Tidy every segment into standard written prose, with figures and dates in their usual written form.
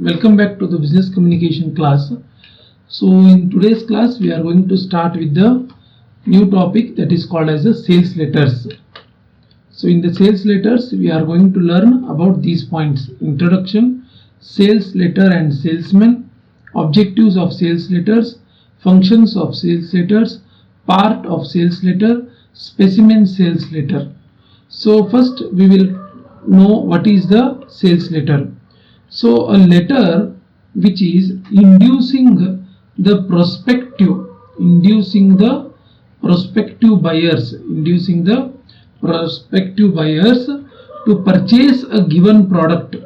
Welcome back to the business communication class. So in today's class we are going to start with the new topic that is called as the sales letters. So in the sales letters we are going to learn about these points: introduction, sales letter and salesman, objectives of sales letters, functions of sales letters, part of sales letter, specimen sales letter. So first we will know what is the sales letter. So a letter which is inducing the prospective buyers to purchase a given product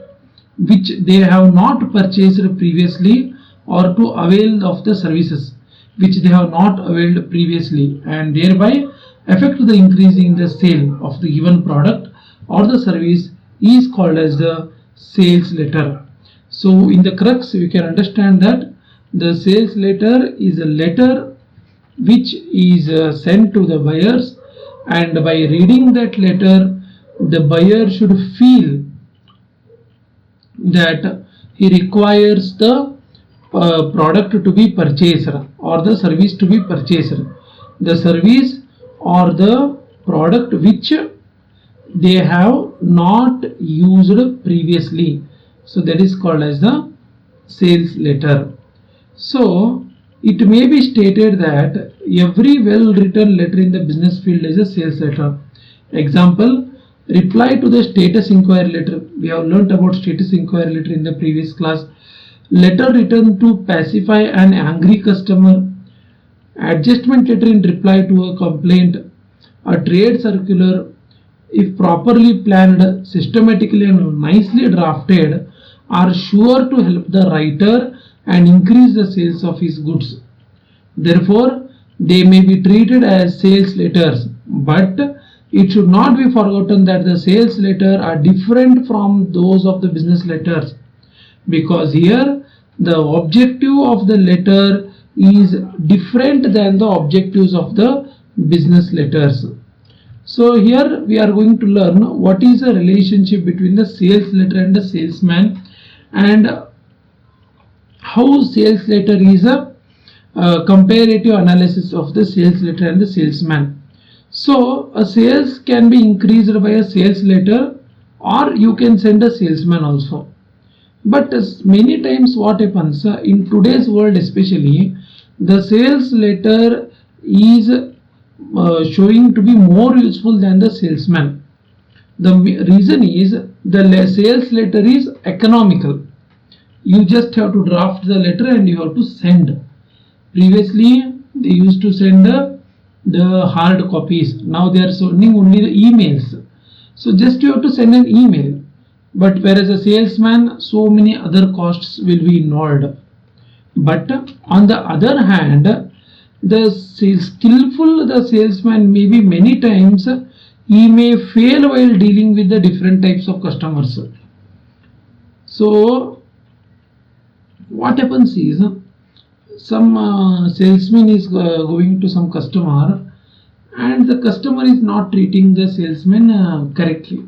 which they have not purchased previously, or to avail of the services which they have not availed previously, and thereby affect the increasing the sale of the given product or the service is called as the sales letter. So in the crux we can understand that the sales letter is a letter which is sent to the buyers, and by reading that letter the buyer should feel that he requires the product to be purchased or the service to be purchased, the service or the product which they have not used previously. So that is called as the sales letter. So it may be stated that every well written letter in the business field is a sales letter. Example: reply to the status inquiry letter. We have learnt about status inquiry letter in the previous class. Letter written to pacify an angry customer. Adjustment letter in reply to a complaint. A trade circular, if properly planned, systematically and nicely drafted, are sure to help the writer and increase the sales of his goods. Therefore, they may be treated as sales letters, but it should not be forgotten that the sales letters are different from those of the business letters, because here the objective of the letter is different than the objectives of the business letters. So here we are going to learn what is the relationship between the sales letter and the salesman, and how sales letter is a comparative analysis of the sales letter and the salesman. So a sales can be increased by a sales letter, or you can send a salesman also. But many times what happens in today's world, especially, the sales letter is showing to be more useful than the salesman. The reason is the sales letter is economical. You just have to draft the letter and you have to send. Previously they used to send the hard copies. Now they are sending only the emails. So just you have to send an email. But whereas a salesman, so many other costs will be involved. But on the other hand, the salesman may be many times he may fail while dealing with the different types of customers. So what happens is, some salesman is going to some customer, and the customer is not treating the salesman correctly.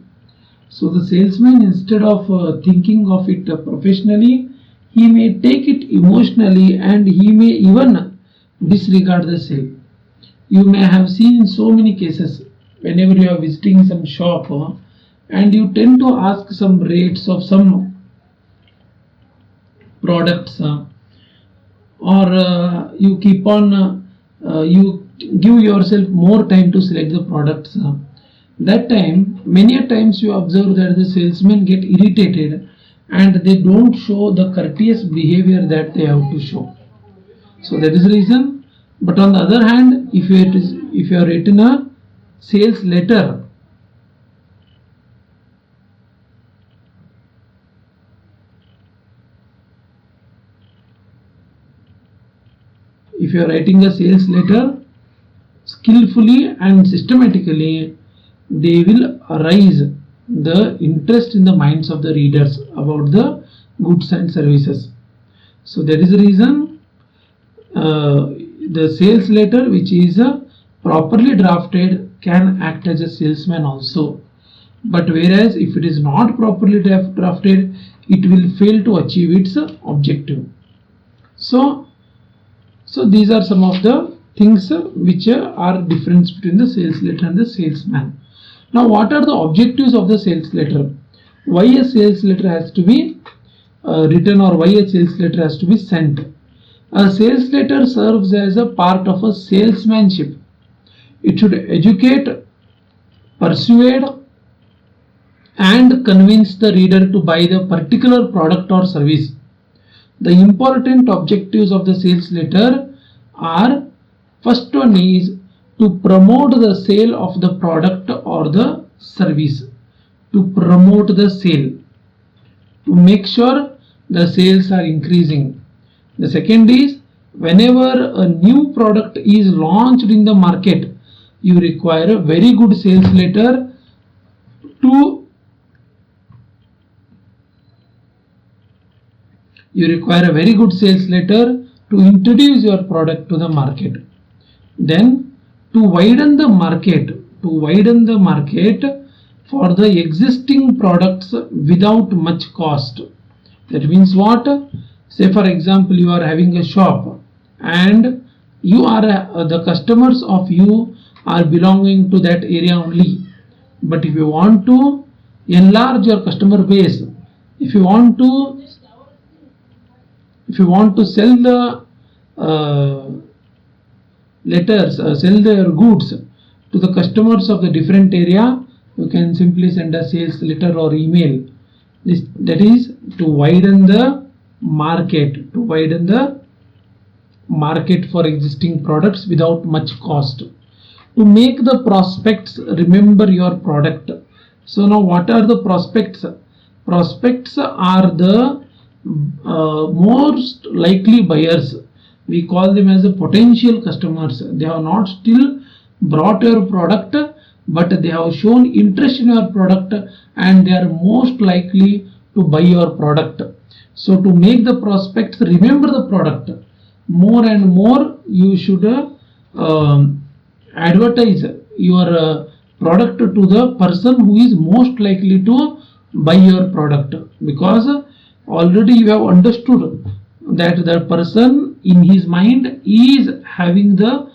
So the salesman, instead of thinking of it professionally, he may take it emotionally and he may even disregard the sale. You may have seen so many cases whenever you are visiting some shop and you tend to ask some rates of some products, or you keep on you give yourself more time to select the products. That time, many a times you observe that the salesmen get irritated and they don't show the courteous behavior that they have to show. So that is the reason. But on the other hand, if you have written a sales letter, skillfully and systematically, they will arise the interest in the minds of the readers about the goods and services. So that is the reason the sales letter which is properly drafted can act as a salesman also. But whereas if it is not properly drafted, it will fail to achieve its objective. So these are some of the things which are difference between the sales letter and the salesman. Now what are the objectives of the sales letter? Why a sales letter has to be written, or why a sales letter has to be sent? A sales letter serves as a part of a salesmanship. It should educate, persuade and convince the reader to buy the particular product or service. The important objectives of the sales letter are: first one is to promote the sale of the product or the service. To promote the sale, to make sure the sales are increasing. The second is, whenever a new product is launched in the market, you require a very good sales letter to introduce your product to the market. Then to widen the market for the existing products without much cost. That means what? Say for example, you are having a shop and you are the customers of you are belonging to that area only. But if you want to enlarge your customer base, if you want to sell the sell their goods to the customers of the different area, you can simply send a sales letter or email. That is to widen the market, for existing products without much cost. To make the prospects remember your product. So now what are the prospects? Prospects are the most likely buyers. We call them as the potential customers. They have not still brought your product, but they have shown interest in your product and they are most likely to buy your product. So to make the prospects remember the product, more and more you should advertise your product to the person who is most likely to buy your product, because already you have understood that the person in his mind is having the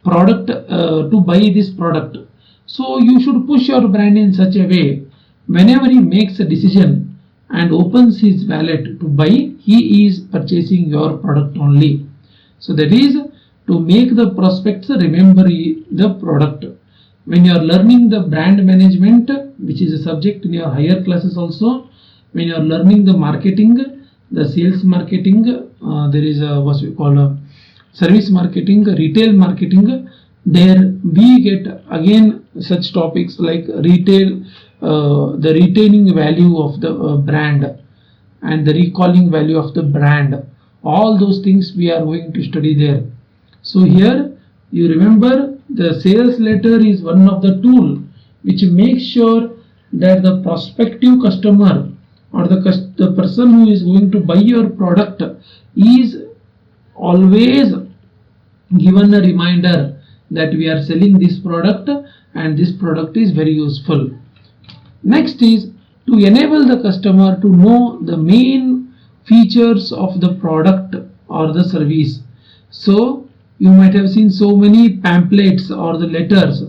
product to buy this product. So you should push your brand in such a way, whenever he makes a decision and opens his wallet to buy, he is purchasing your product only. So that is to make the prospects remember the product. When you are learning the brand management, which is a subject in your higher classes also, when you are learning the marketing, the sales marketing, there is a what we call a service marketing, retail marketing. There we get again such topics like retail, the retaining value of the brand and the recalling value of the brand. All those things we are going to study there. So here you remember the sales letter is one of the tool which makes sure that the prospective customer or the person who is going to buy your product is always given a reminder that we are selling this product and this product is very useful. Next is to enable the customer to know the main features of the product or the service. So you might have seen so many pamphlets or the letters,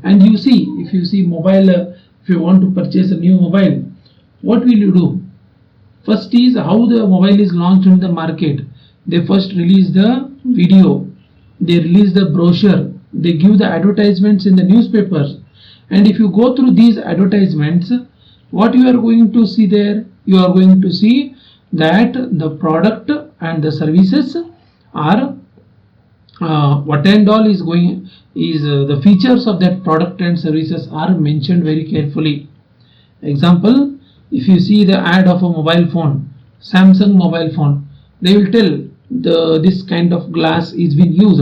and if you see mobile, if you want to purchase a new mobile, what will you do? First is how the mobile is launched in the market. They first release the video, they release the brochure, they give the advertisements in the newspapers, and if you go through these advertisements, what you are going to see there? You are going to see that the product and the services are what and all is going is the features of that product and services are mentioned very carefully. Example, if you see the ad of a mobile phone, Samsung mobile phone, they will tell this kind of glass is being used,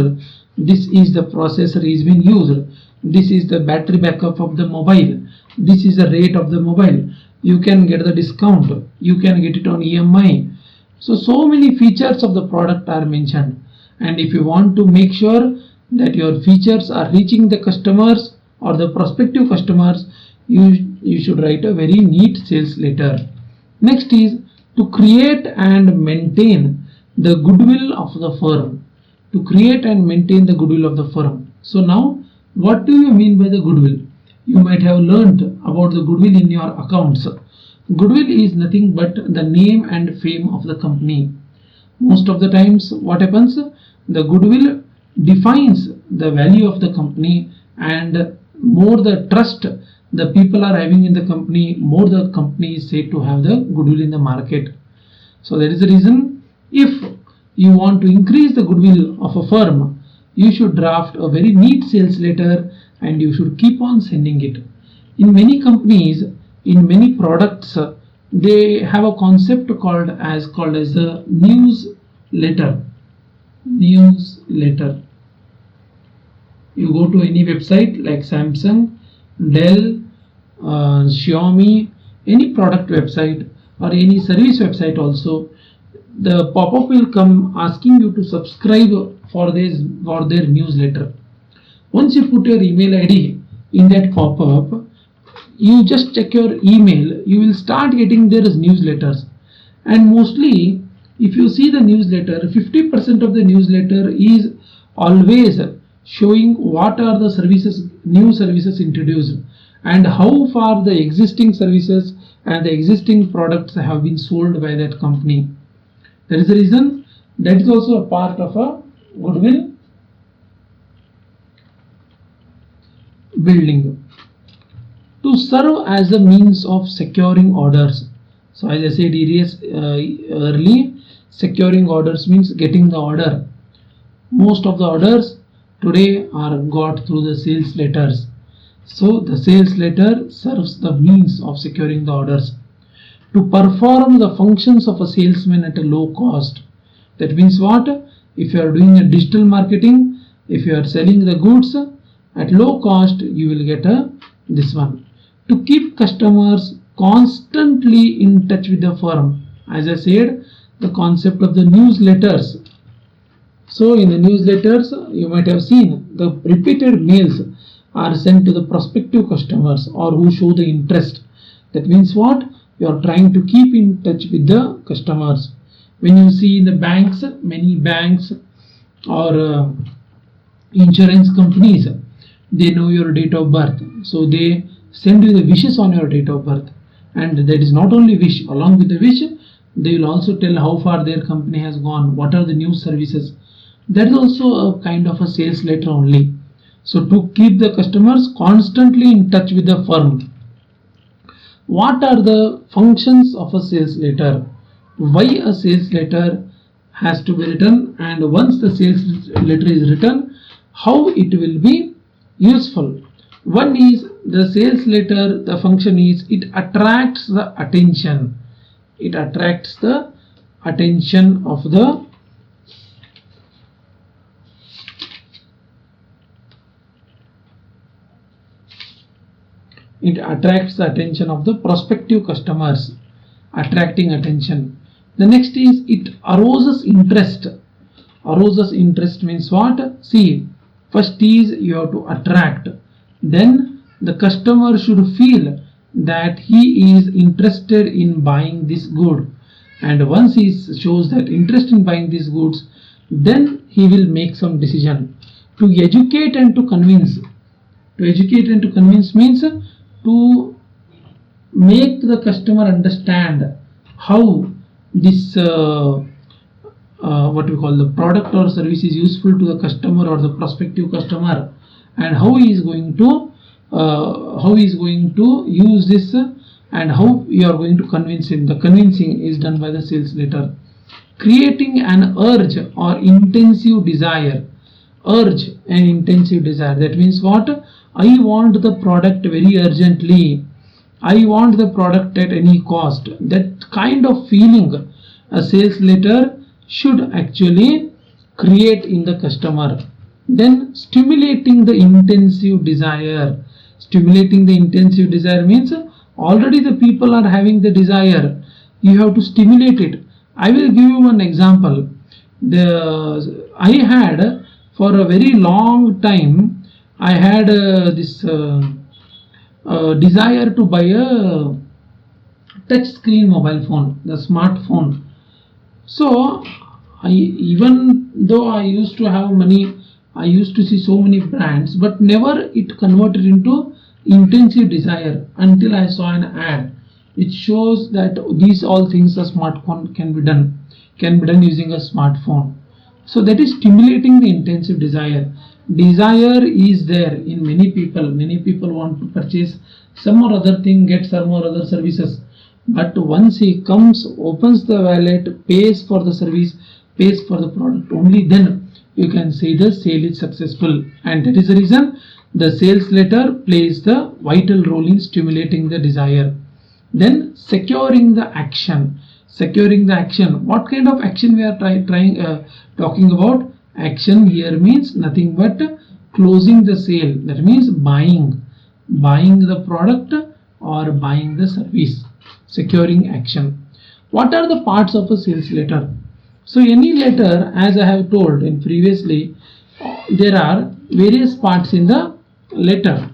this is the processor is being used, this is the battery backup of the mobile, this is the rate of the mobile, you can get the discount, you can get it on EMI. So many features of the product are mentioned, and if you want to make sure that your features are reaching the customers or the prospective customers, you should write a very neat sales letter. Next is to create and maintain the goodwill of the firm. To create and maintain the goodwill of the firm. So now, what do you mean by the goodwill? You might have learnt about the goodwill in your accounts. Goodwill is nothing but the name and fame of the company. Most of the times, what happens? The goodwill defines the value of the company, and more the trust the people are having in the company, more the company is said to have the goodwill in the market. So that is the reason, if you want to increase the goodwill of a firm, you should draft a very neat sales letter and you should keep on sending it. In many companies, in many products, they have a concept called as the newsletter. Newsletter. You go to any website like Samsung, Dell, Xiaomi, any product website or any service website also, the pop-up will come asking you to subscribe for their newsletter. Once you put your email ID in that pop-up, you just check your email, you will start getting their newsletters. And mostly, if you see the newsletter, 50% of the newsletter is always showing what are the services, new services introduced, and how far the existing services and the existing products have been sold by that company. That is the reason that is also a part of a goodwill building. To serve as a means of securing orders. So as I said early, securing orders means getting the order. Most of the orders today are got through the sales letters. So the sales letter serves the means of securing the orders. To perform the functions of a salesman at a low cost. That means what? If you are doing a digital marketing, if you are selling the goods at low cost, you will get this one. To keep customers constantly in touch with the firm. As I said, the concept of the newsletters. So in the newsletters, you might have seen the repeated mails are sent to the prospective customers or who show the interest. That means what? You are trying to keep in touch with the customers. When you see in the banks, many banks or insurance companies, they know your date of birth. So they send you the wishes on your date of birth. And that is not only wish, along with the wish, they will also tell how far their company has gone, what are the new services. That is also a kind of a sales letter only. So to keep the customers constantly in touch with the firm. What are the functions of a sales letter? Why a sales letter has to be written, and once the sales letter is written, how it will be useful. One is the sales letter, the function is it attracts the attention. It attracts the attention of the prospective customers, attracting attention. The next is it arouses interest. Arouses interest means what? See, first is you have to attract. Then the customer should feel that he is interested in buying this good. And once he shows that interest in buying these goods, then he will make some decision. To educate and to convince. To educate and to convince means to make the customer understand how this what we call the product or service is useful to the customer or the prospective customer, and how he is going to use this, and how you are going to convince him. The convincing is done by the sales letter. Creating an urge or intensive desire. Urge and intensive desire. That means what? I want the product very urgently. I want the product at any cost. That kind of feeling a sales letter should actually create in the customer. Then stimulating the intensive desire. Stimulating the intensive desire means already the people are having the desire. You have to stimulate it. I will give you one example. I had for a very long time, I had this desire to buy touch screen mobile phone, the smartphone. So even though I used to have money, I used to see so many brands, but never it converted into intensive desire until I saw an ad which shows that these all things a smartphone can be done using a smartphone. So that is stimulating the intensive desire. Desire is there in many people. Many people want to purchase some or other thing, get some or other services. But once he comes, opens the wallet, pays for the service, pays for the product, only then you can say the sale is successful. And that is the reason the sales letter plays the vital role in stimulating the desire. Then securing the action. Securing the action. What kind of action we are talking about? Action here means nothing but closing the sale. That means buying the product or buying the service. Securing action. What are the parts of a sales letter? So any letter, as I have told in previously, there are various parts in the letter.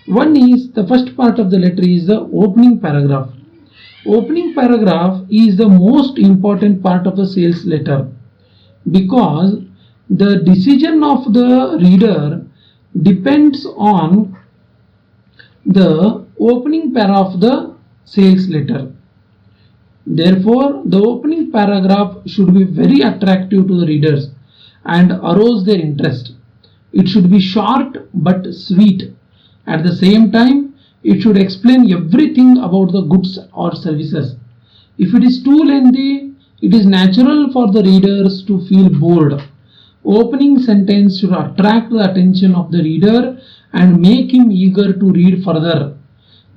One is the first part of the letter is the opening paragraph. Opening paragraph is the most important part of the sales letter because the decision of the reader depends on the opening paragraph of the sales letter. Therefore, the opening paragraph should be very attractive to the readers and arouse their interest. It should be short but sweet. At the same time, it should explain everything about the goods or services. If it is too lengthy, it is natural for the readers to feel bored. Opening sentence should attract the attention of the reader and make him eager to read further.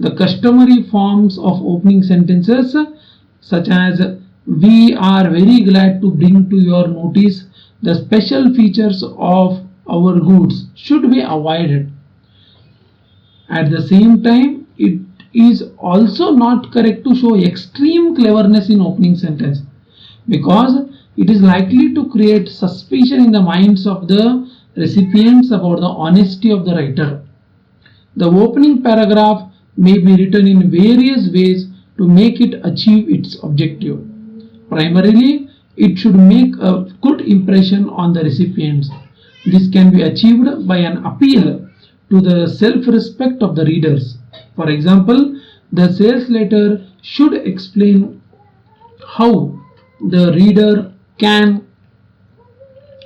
The customary forms of opening sentences, such as "We are very glad to bring to your notice the special features of our goods," should be avoided. At the same time, it is also not correct to show extreme cleverness in opening sentence because it is likely to create suspicion in the minds of the recipients about the honesty of the writer. The opening paragraph may be written in various ways to make it achieve its objective. Primarily, it should make a good impression on the recipients. This can be achieved by an appeal to the self-respect of the readers. For example, the sales letter should explain how the reader can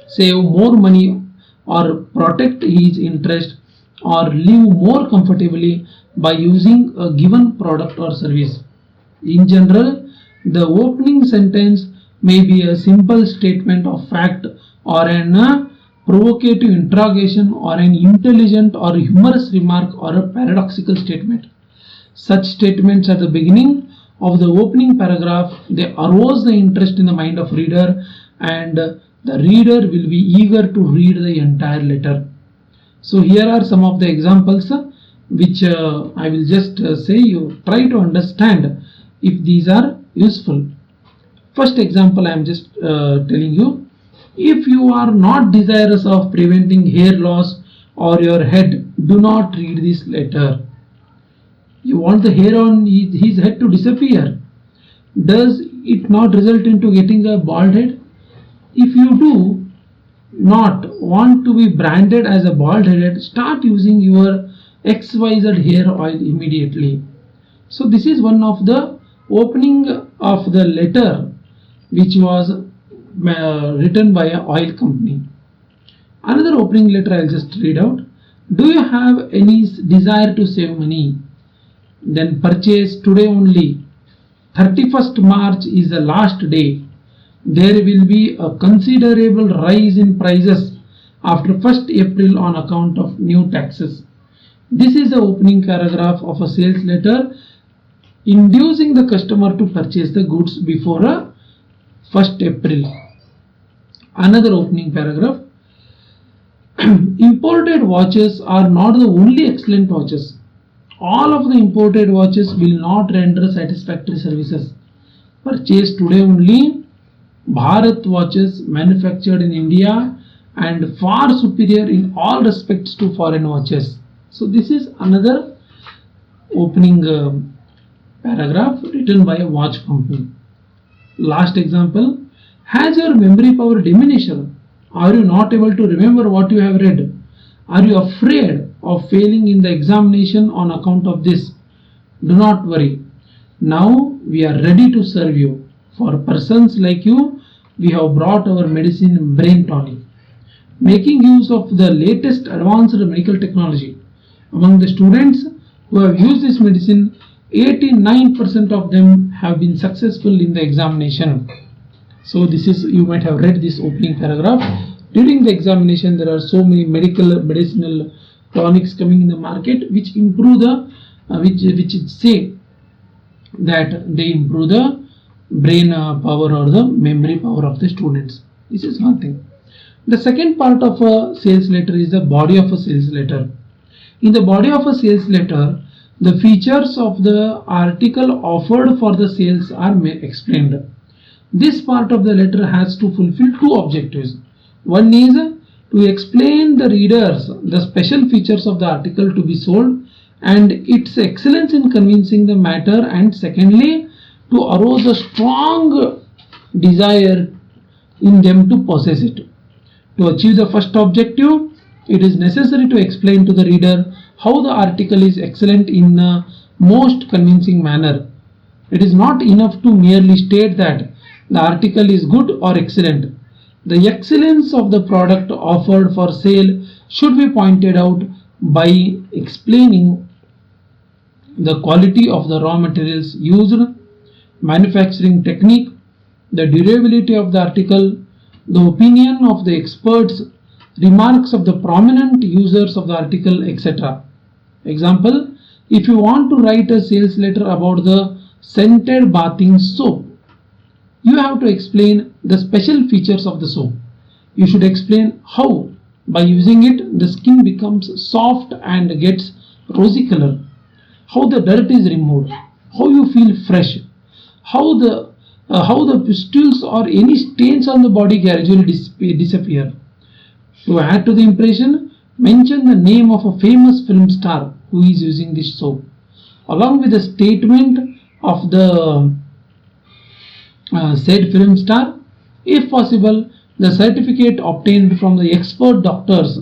save more money or protect his interest or live more comfortably by using a given product or service. In general, the opening sentence may be a simple statement of fact or an provocative interrogation or an intelligent or humorous remark or a paradoxical statement. Such statements at the beginning of the opening paragraph, they arouse the interest in the mind of reader and the reader will be eager to read the entire letter. So here are some of the examples which I will just say you try to understand if these are useful. First example I am just telling you. If you are not desirous of preventing hair loss or your head, do not read this letter. You want the hair on his head to disappear. Does it not result into getting a bald head? If you do not want to be branded as a bald headed, start using your XYZ hair oil immediately. So this is one of the opening of the letter which was written by an oil company. Another opening letter I'll just read out. Do you have any desire to save money? Then purchase today only. 31st March is the last day. There will be a considerable rise in prices after 1st April on account of new taxes. This is the opening paragraph of a sales letter inducing the customer to purchase the goods before 1st April. Another opening paragraph. Imported watches are not the only excellent watches. All of the imported watches will not render satisfactory services. Purchase today only. Bharat watches manufactured in India and far superior in all respects to foreign watches. So this is another opening paragraph written by a watch company. Last example, has your memory power diminished? Are you not able to remember what you have read? Are you afraid of failing in the examination on account of this? Do not worry. Now we are ready to serve you. For persons like you, we have brought our medicine brain tonic. Making use of the latest advanced medical technology. Among the students who have used this medicine, 89% of them have been successful in the examination. So this is, you might have read this opening paragraph. During the examination, there are so many medicinal tonics coming in the market which improve the which say that they improve the brain power or the memory power of the students. This is one thing. The second part of a sales letter is the body of a sales letter. In the body of a sales letter, the features of the article offered for the sales are explained. This part of the letter has to fulfill two objectives. One is to explain the readers the special features of the article to be sold and its excellence in convincing the matter, and secondly, to arouse a strong desire in them to possess it. To achieve the first objective, it is necessary to explain to the reader how the article is excellent in a most convincing manner. It is not enough to merely state that the article is good or excellent. The excellence of the product offered for sale should be pointed out by explaining the quality of the raw materials used, manufacturing technique, the durability of the article, the opinion of the experts, remarks of the prominent users of the article, etc. Example, if you want to write a sales letter about the scented bathing soap, you have to explain the special features of the soap. You should explain how by using it the skin becomes soft and gets rosy color, how the dirt is removed, how you feel fresh, how the pustules or any stains on the body gradually disappear. To add to the impression, mention the name of a famous film star who is using this soap, along with a statement of the said film star. If possible, the certificate obtained from the expert doctors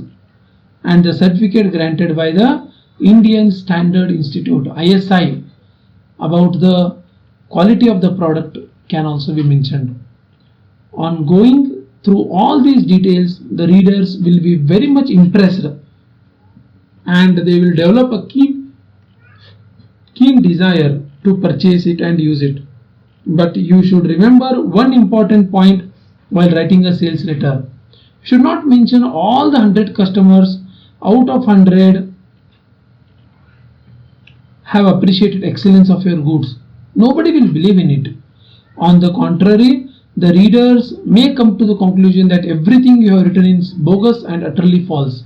and the certificate granted by the Indian Standard Institute ISI about the quality of the product can also be mentioned. On going through all these details, the readers will be very much impressed and they will develop a keen desire to purchase it and use it. But you should remember one important point while writing a sales letter. You should not mention all the 100 customers out of 100 have appreciated excellence of your goods. Nobody will believe in it. On the contrary, the readers may come to the conclusion that everything you have written is bogus and utterly false.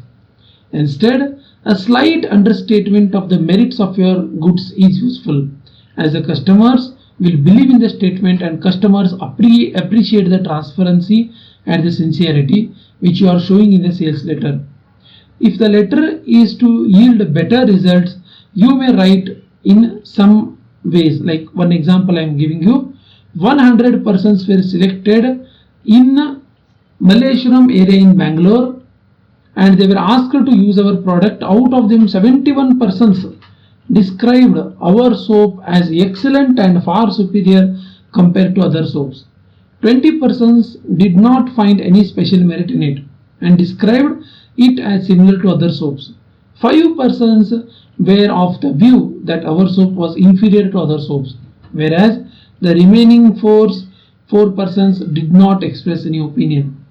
Instead, a slight understatement of the merits of your goods is useful, as the customers will believe in the statement and customers appreciate the transparency and the sincerity which you are showing in the sales letter. If the letter is to yield better results, you may write in some ways. Like one example I am giving you, 100 persons were selected in Malleshwaram area in Bangalore and they were asked to use our product. Out of them, 71 persons described our soap as excellent and far superior compared to other soaps. 20 persons did not find any special merit in it and described it as similar to other soaps. 5 persons were of the view that our soap was inferior to other soaps, whereas the remaining 4 persons did not express any opinion.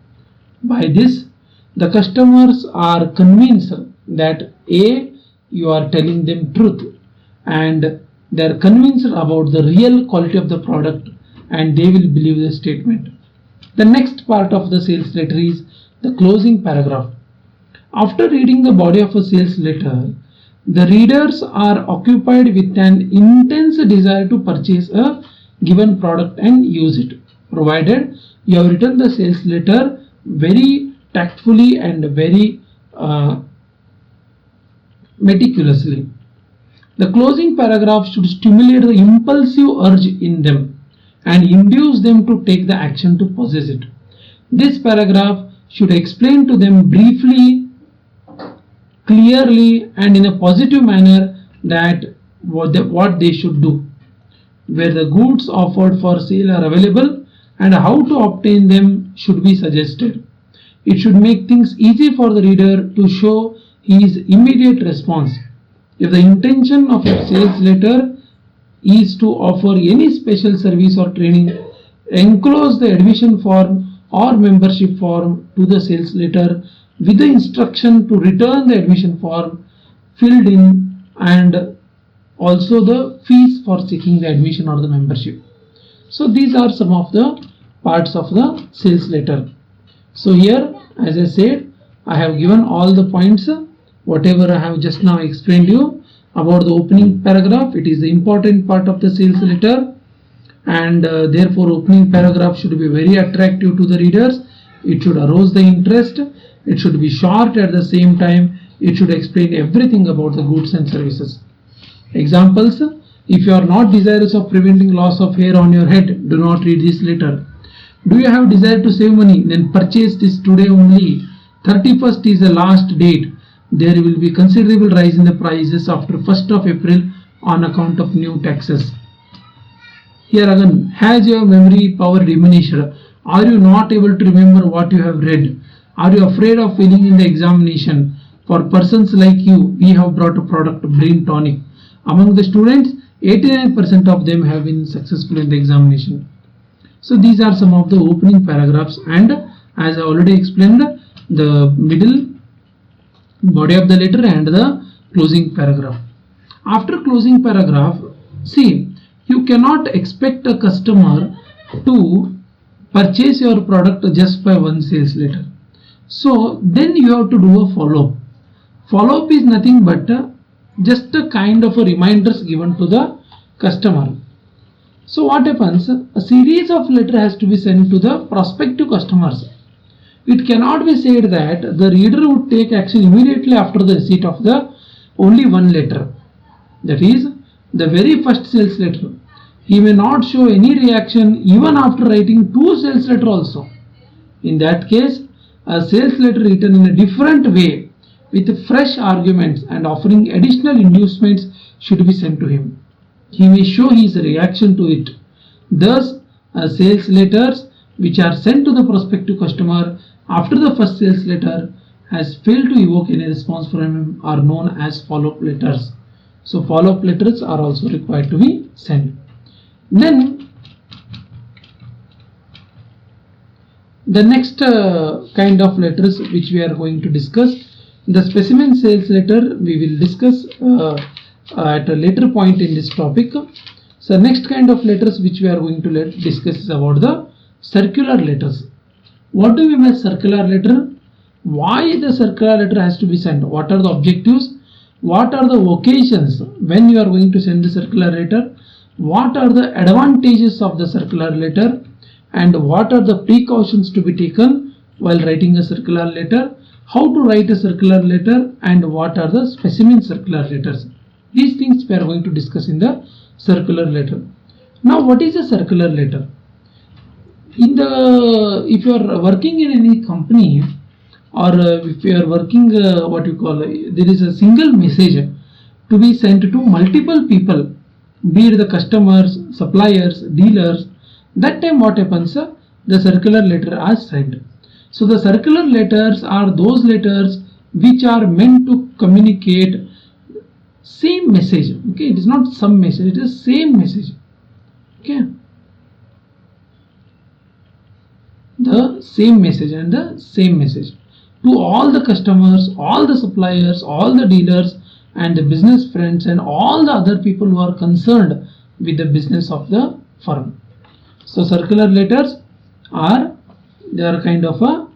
By this, the customers are convinced that A, you are telling them truth, and they are convinced about the real quality of the product and they will believe the statement. The next part of the sales letter is the closing paragraph. After reading the body of a sales letter, the readers are occupied with an intense desire to purchase a given product and use it, provided you have written the sales letter very tactfully and very meticulously. The closing paragraph should stimulate the impulsive urge in them and induce them to take the action to possess it. This paragraph should explain to them briefly, clearly, and in a positive manner that what they should do, where the goods offered for sale are available, and how to obtain them should be suggested. It should make things easy for the reader to show his immediate response. If the intention of your sales letter is to offer any special service or training, enclose the admission form or membership form to the sales letter with the instruction to return the admission form filled in and also the fees for seeking the admission or the membership. So these are some of the parts of the sales letter. So here, as I said, I have given all the points, whatever I have just now explained to you about the opening paragraph. It is the important part of the sales letter, and therefore opening paragraph should be very attractive to the readers. It should arouse the interest. It should be short at the same time. It should explain everything about the goods and services. Examples: if you are not desirous of preventing loss of hair on your head, do not read this letter. Do you have desire to save money? Then purchase this today only. 31st is the last date. There will be considerable rise in the prices after 1st of April on account of new taxes. Here again, has your memory power diminished? Are you not able to remember what you have read? Are you afraid of failing in the examination? For persons like you, we have brought a product, Brain Tonic. Among the students, 89% of them have been successful in the examination. So these are some of the opening paragraphs, and as I already explained, the middle body of the letter and the closing paragraph. After closing paragraph, see, you cannot expect a customer to purchase your product just by one sales letter. So then you have to do a follow-up. Follow-up is nothing but just a kind of a reminders given to the customer. So what happens? A series of letter has to be sent to the prospective customers. It cannot be said that the reader would take action immediately after the receipt of the only one letter. That is, the very first sales letter. He may not show any reaction even after writing two sales letters also. In that case, a sales letter written in a different way with fresh arguments and offering additional inducements should be sent to him. He may show his reaction to it. Thus, sales letters which are sent to the prospective customer after the first sales letter has failed to evoke any response from him are known as follow-up letters. So follow-up letters are also required to be sent. Then the next kind of letters which we are going to discuss, the specimen sales letter we will discuss at a later point in this topic. So next kind of letters which we are going to discuss is about the circular letters. What do we mean by circular letter? Why the circular letter has to be sent? What are the objectives? What are the occasions when you are going to send the circular letter? What are the advantages of the circular letter? And what are the precautions to be taken while writing a circular letter? How to write a circular letter, and what are the specimen circular letters? These things we are going to discuss in the circular letter. Now, what is a circular letter? If you are working in any company, or if you are working there is a single message to be sent to multiple people, be it the customers, suppliers, dealers, that time what happens? The circular letter are sent. So the circular letters are those letters which are meant to communicate same message. Okay, it is not some message, it is same message. Okay, the same message and the same message to all the customers, all the suppliers, all the dealers, and the business friends, and all the other people who are concerned with the business of the firm. So circular letters are, they are kind of a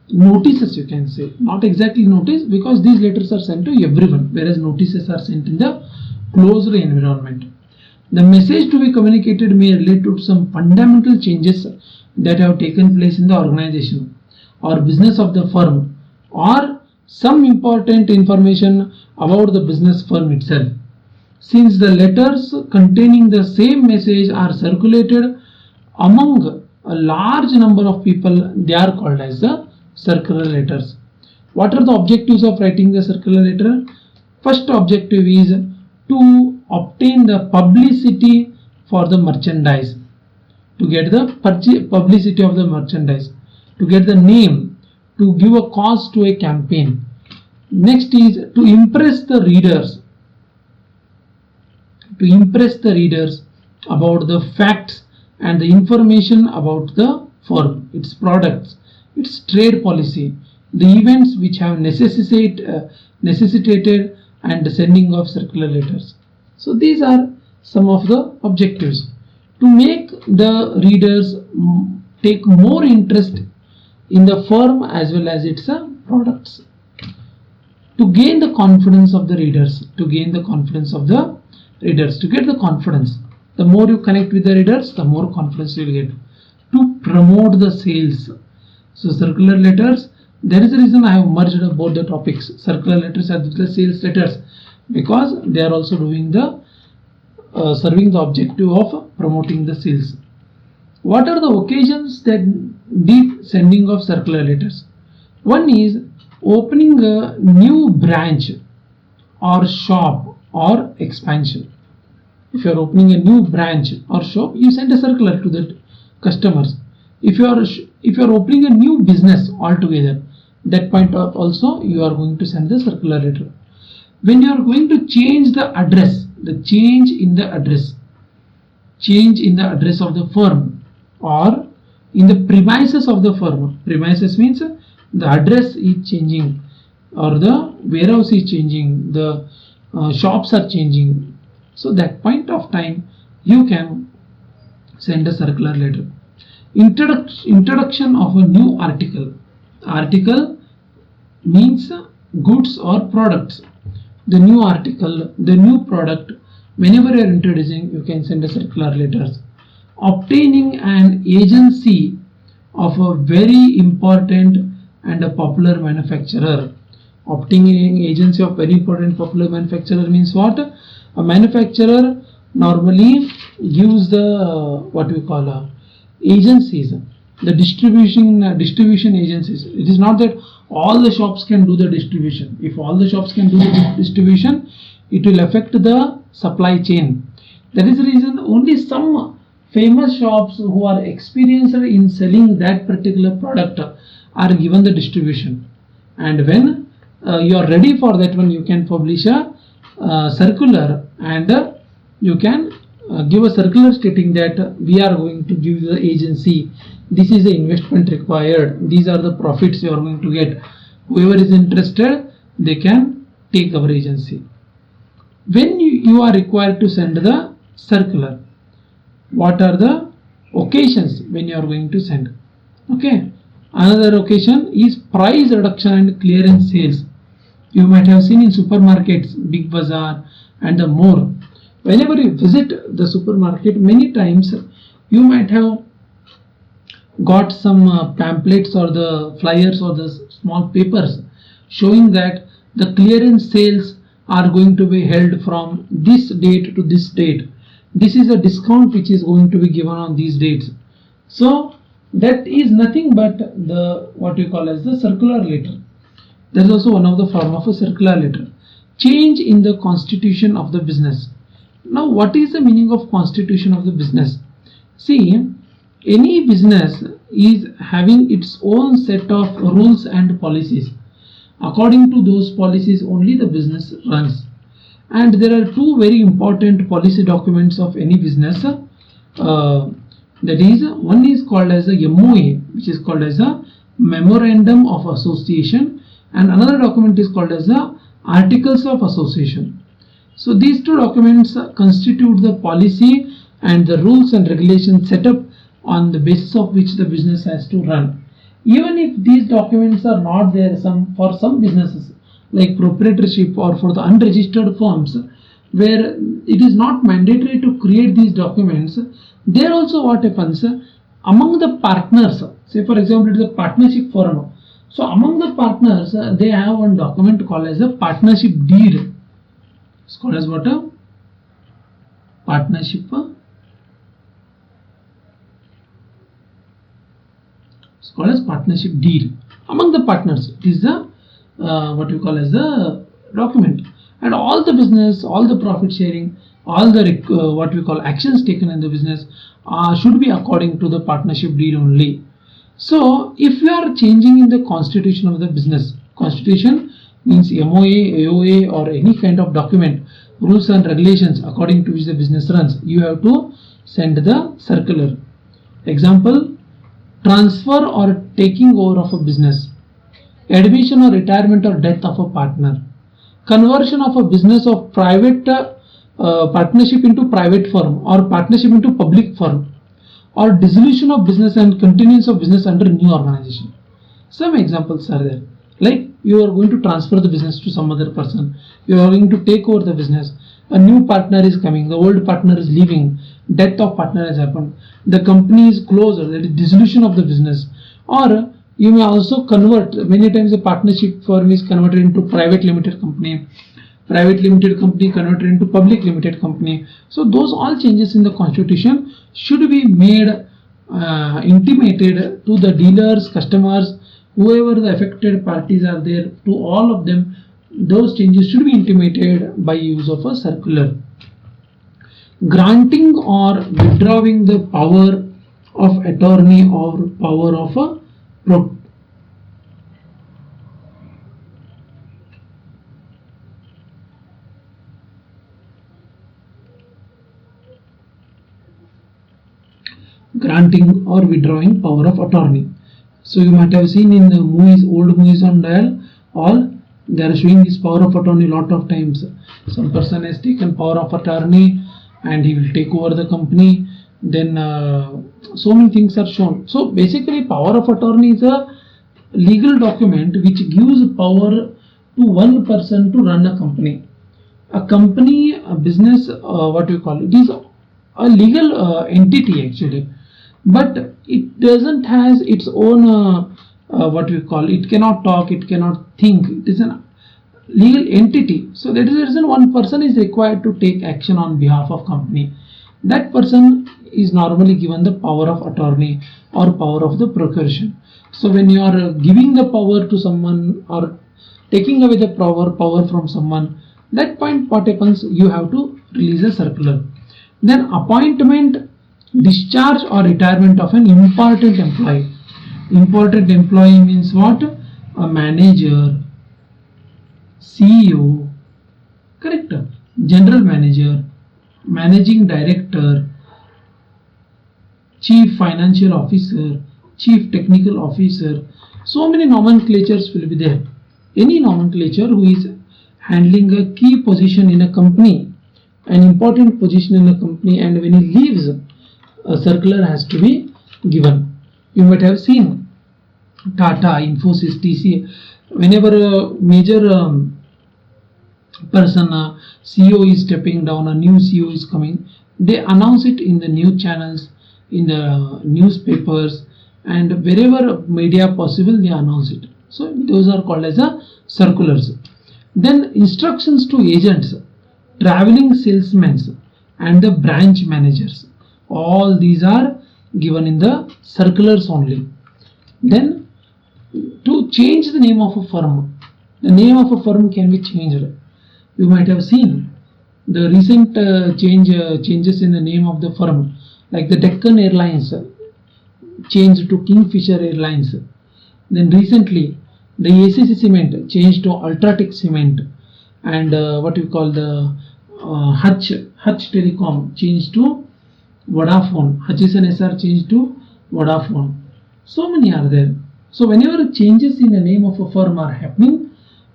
notices, you can say. Not exactly notice, because these letters are sent to everyone, whereas notices are sent in the closed environment. The message to be communicated may relate to some fundamental changes that have taken place in the organization or business of the firm, or some important information about the business firm itself. since the letters containing the same message are circulated among a large number of people, they are called as the circular letters. What are the objectives of writing the circular letter? First objective is to obtain the publicity for the merchandise, to get the publicity of the merchandise, to get the name, to give a cause to a campaign. Next is to impress the readers, about the facts and the information about the firm, its products, its trade policy, the events which have necessitated and sending of circular letters. So these are some of the objectives to make the readers take more interest in the firm as well as its products, to gain the confidence of the readers, to get the confidence. The more you connect with the readers, the more confidence you will get. To promote the sales. So circular letters, there is a reason I have merged both the topics, circular letters and the sales letters, because they are also doing the serving the objective of promoting the sales. What are the occasions that need sending of circular letters? One is opening a new branch or shop or expansion. If you are opening a new branch or shop, you send a circular to the customers. If you are opening a new business altogether, that point also you are going to send the circular letter. When you are going to change the address, the change in the address of the firm or in the premises of the firm. Premises means the address is changing or the warehouse is changing, the shops are changing. So that point of time you can send a circular letter. Introduction of a new article. Article means goods or products. The new article, the new product, whenever you are introducing, you can send a circular letters. Obtaining an agency of a very important and a popular manufacturer. Obtaining agency of very important popular manufacturer means what? A manufacturer normally gives the what we call agencies, the distribution agencies. It is not that all the shops can do the distribution. If all the shops can do the distribution, it will affect the supply chain. That is the reason only some famous shops who are experienced in selling that particular product are given the distribution. And when you are ready for that one, you can publish a circular and you can give a circular stating that we are going to give the agency, this is the investment required, these are the profits you are going to get. Whoever is interested, they can take our agency. When you are required to send the circular, what are the occasions when you are going to send? Okay. Another occasion is price reduction and clearance sales. You might have seen in supermarkets, Big Bazaar and more. Whenever you visit the supermarket, many times you might have got some pamphlets or the flyers or the small papers showing that the clearance sales are going to be held from this date to this date. This is a discount which is going to be given on these dates. So that is nothing but the what we call as the circular letter. That is also one of the form of a circular letter. Change in the constitution of the business. Now what is the meaning of constitution of the business? See, any business is having its own set of rules and policies. According to those policies only the business runs. And there are two very important policy documents of any business. That is, one is called as a MOA, which is called as a Memorandum of Association, and another document is called as the Articles of Association. So these two documents constitute the policy and the rules and regulations set up on the basis of which the business has to run. Even if these documents are not there for some businesses like proprietorship or for the unregistered firms where it is not mandatory to create these documents, there also what happens among the partners, say for example it is a partnership firm, so among the partners they have one document called as a partnership deed. It's called as what? A partnership, it's called as partnership deed among the partners. It is the what you call as the document, and all the business, all the profit sharing, all the what we call actions taken in the business should be according to the partnership deed only. So if you are changing in the constitution of the business, constitution means MOA, AOA or any kind of document, rules and regulations according to which the business runs, you have to send the circular. Example, transfer or taking over of a business, admission or retirement or death of a partner, conversion of a business of private partnership into private firm or partnership into public firm, or dissolution of business and continuance of business under new organization. Some examples are there, like you are going to transfer the business to some other person, you are going to take over the business, a new partner is coming, the old partner is leaving, death of partner has happened, the company is closed, that is dissolution of the business. Or you may also convert, many times a partnership firm is converted into private limited company converted into public limited company. So those all changes in the constitution should be made intimated to the dealers, customers, whoever the affected parties are there, to all of them. Those changes should be intimated by use of a circular. Granting or withdrawing the power of attorney or power of a granting or withdrawing power of attorney. So you might have seen in the movies, old movies on dial, all they are showing this power of attorney lot of times. Some person has taken power of attorney and he will take over the company. Then so many things are shown. So basically, power of attorney is a legal document which gives power to one person to run a company. A company, a business, what you call it, is a legal entity actually, but it doesn't has its own what we call, it cannot talk, it cannot think, it is a legal entity. So that is the reason one person is required to take action on behalf of company. That person is normally given the power of attorney or power of the procuration. So when you are giving the power to someone or taking away the power from someone, that point what happens, you have to release a circular. Then appointment, discharge or retirement of an important employee. Important employee means what? A manager, CEO, correct? General manager, managing director, chief financial officer, chief technical officer. So many nomenclatures will be there. Any nomenclature who is handling a key position in a company, an important position in a company, and when he leaves, a circular has to be given. You might have seen Tata, Infosys, TCS. Whenever a major person, CEO is stepping down, a new CEO is coming, they announce it in the news channels, in the newspapers, and wherever media possible, they announce it. So those are called as a circulars. Then instructions to agents, traveling salesmen, and the branch managers. All these are given in the circulars only. Then to change the name of a firm, the name of a firm can be changed. You might have seen the recent changes in the name of the firm, like the Deccan Airlines changed to Kingfisher Airlines. Then recently the ACC Cement changed to Ultratech Cement, and what we call the Hutch Telecom changed to Vodafone, Hutchison SR changed to Vodafone. So many are there. So whenever changes in the name of a firm are happening,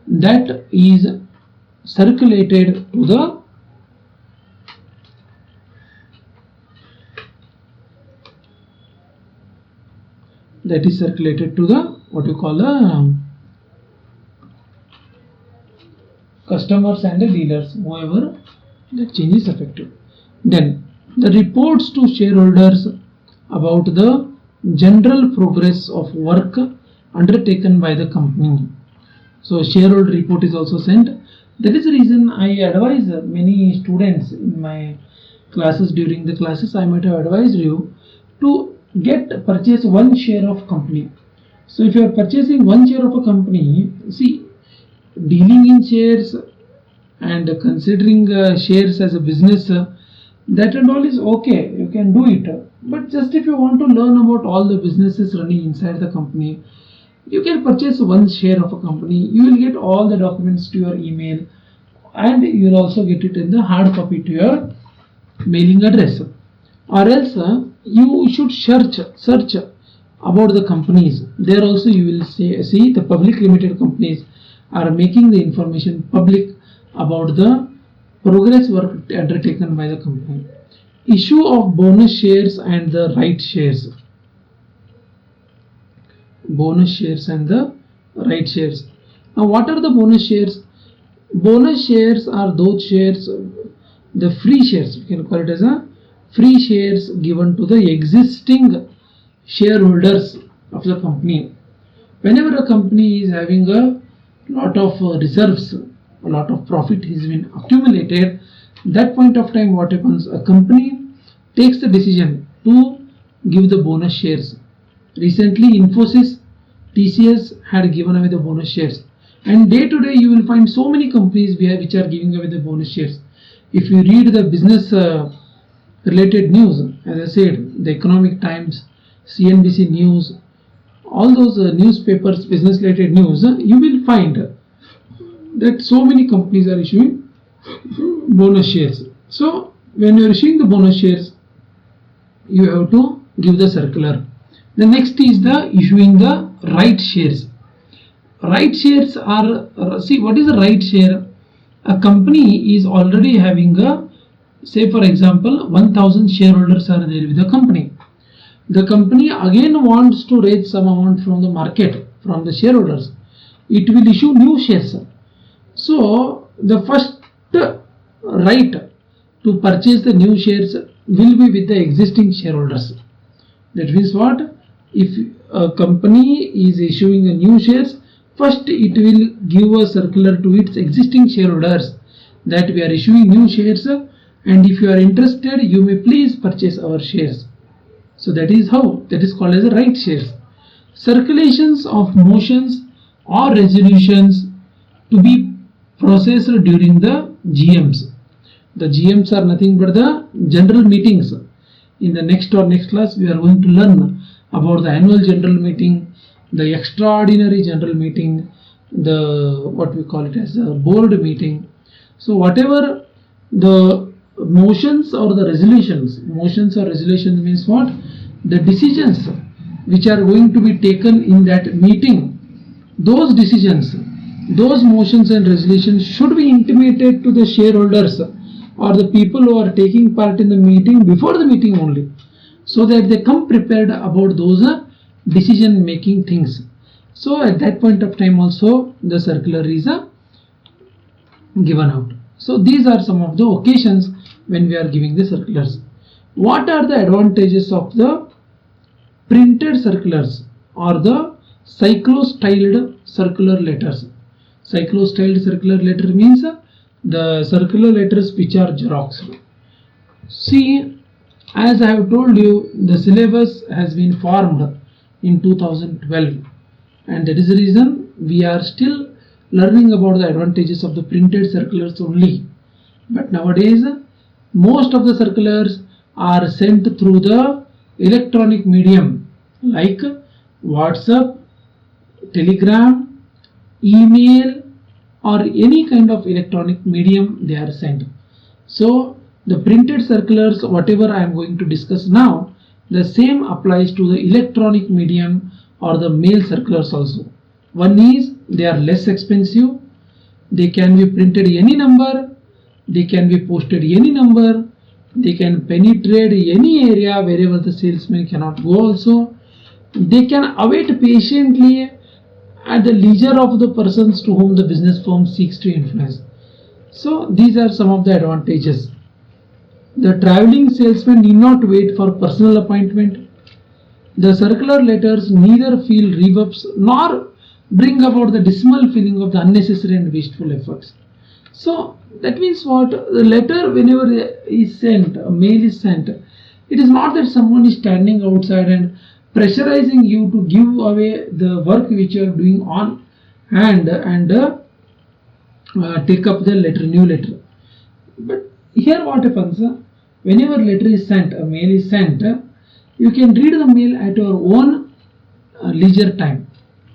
that is circulated to the what you call the customers and the dealers, whoever the change is effective. Then the reports to shareholders about the general progress of work undertaken by the company. So shareholder report is also sent. That is the reason I advise many students in my classes, during the classes I might have advised you to purchase one share of company. So if you are purchasing one share of a company, see, dealing in shares and considering shares as a business, that and all is okay, you can do it. But just if you want to learn about all the businesses running inside the company, you can purchase one share of a company. You will get all the documents to your email, and you will also get it in the hard copy to your mailing address. Or else you should search about the companies. There also you will see the public limited companies are making the information public about the progress work undertaken by the company. Issue of bonus shares and the right shares. Bonus shares and the right shares. Now what are the bonus shares? Bonus shares are those shares, the free shares, we can call it as a free shares given to the existing shareholders of the company. Whenever a company is having a lot of reserves, a lot of profit has been accumulated, that point of time what happens, a company takes the decision to give the bonus shares. Recently Infosys, TCS had given away the bonus shares, and day to day you will find so many companies which are giving away the bonus shares. If you read the business related news, as I said, the Economic Times, CNBC News, all those newspapers, business related news, you will find that so many companies are issuing bonus shares. So when you are issuing the bonus shares, you have to give the circular. The next is the issuing the right shares. Right shares are, see, what is a right share? A company is already having a, say for example, 1000 shareholders are there with the company. The company again wants to raise some amount from the market, from the shareholders. It will issue new shares. So the first right to purchase the new shares will be with the existing shareholders. That means what? If a company is issuing a new shares, first it will give a circular to its existing shareholders that we are issuing new shares, and if you are interested, you may please purchase our shares. So that is how, that is called as a right shares. Circulations of motions or resolutions to be processed during the GMs. The GMs are nothing but the general meetings. In the next class we are going to learn about the annual general meeting, the extraordinary general meeting, the what we call it as a board meeting. So whatever the motions or the resolutions, motions or resolutions means what? The decisions which are going to be taken in that meeting, those decisions, those motions and resolutions should be intimated to the shareholders or the people who are taking part in the meeting before the meeting only, so that they come prepared about those decision making things. So at that point of time also the circular is given out. So these are some of the occasions when we are giving the circulars. What are the advantages of the printed circulars or the cyclo-styled circular letters? Cyclo-styled circular letter means the circular letters which are Xerox. See, as I have told you, the syllabus has been formed in 2012, and that is the reason we are still learning about the advantages of the printed circulars only. But nowadays most of the circulars are sent through the electronic medium like WhatsApp, Telegram, email, or any kind of electronic medium they are sent. So the printed circulars, whatever I am going to discuss now, the same applies to the electronic medium or the mail circulars also. One is they are less expensive, they can be printed any number, they can be posted any number, they can penetrate any area wherever the salesman cannot go also. They can await patiently at the leisure of the persons to whom the business firm seeks to influence. So these are some of the advantages. The traveling salesman need not wait for personal appointment. The circular letters neither feel reverbs nor bring about the dismal feeling of the unnecessary and wasteful efforts. So that means what? The letter, whenever is sent, a mail is sent, it is not that someone is standing outside and pressurizing you to give away the work which you are doing on hand and take up the letter, new letter. But here what happens? Whenever letter is sent, a mail is sent, you can read the mail at your own leisure time.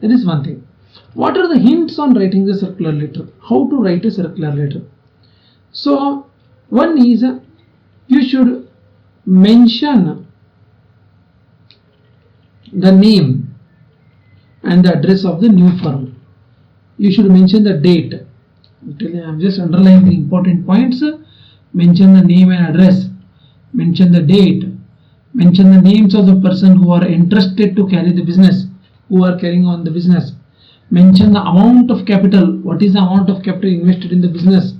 That is one thing. What are the hints on writing the circular letter? How to write a circular letter? So one is you should mention the name and the address of the new firm. You should mention the date. I am just underlining the important points. Mention the name and address. Mention the date. Mention the names of the person who are interested to carry the business, who are carrying on the business. Mention the amount of capital. What is the amount of capital invested in the business?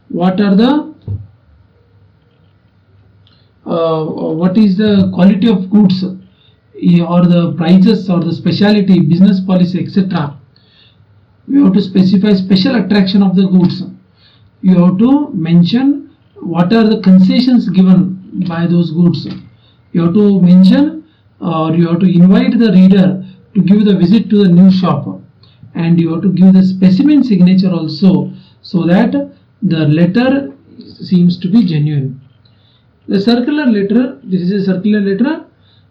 What are the what is the quality of goods or the prices or the specialty, business policy, etc. You have to specify special attraction of the goods. You have to mention what are the concessions given by those goods. You have to mention or you have to invite the reader to give the visit to the new shop, and you have to give the specimen signature also, so that the letter seems to be genuine. The circular letter, this is a circular letter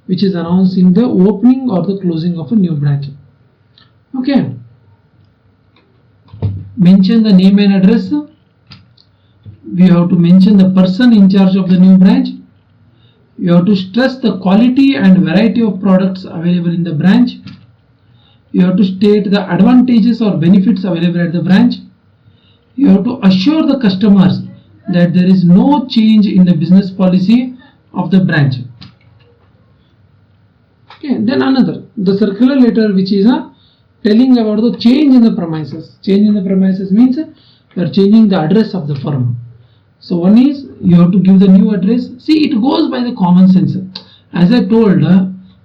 which is announcing the opening or the closing of a new branch. Okay. Mention the name and address. We have to mention the person in charge of the new branch. You have to stress the quality and variety of products available in the branch. You have to state the advantages or benefits available at the branch. You have to assure the customers that there is no change in the business policy of the branch. Okay, then another, the circular letter which is telling about the change in the premises. Change in the premises means you are changing the address of the firm. So one is you have to give the new address. See, it goes by the common sense. As I told,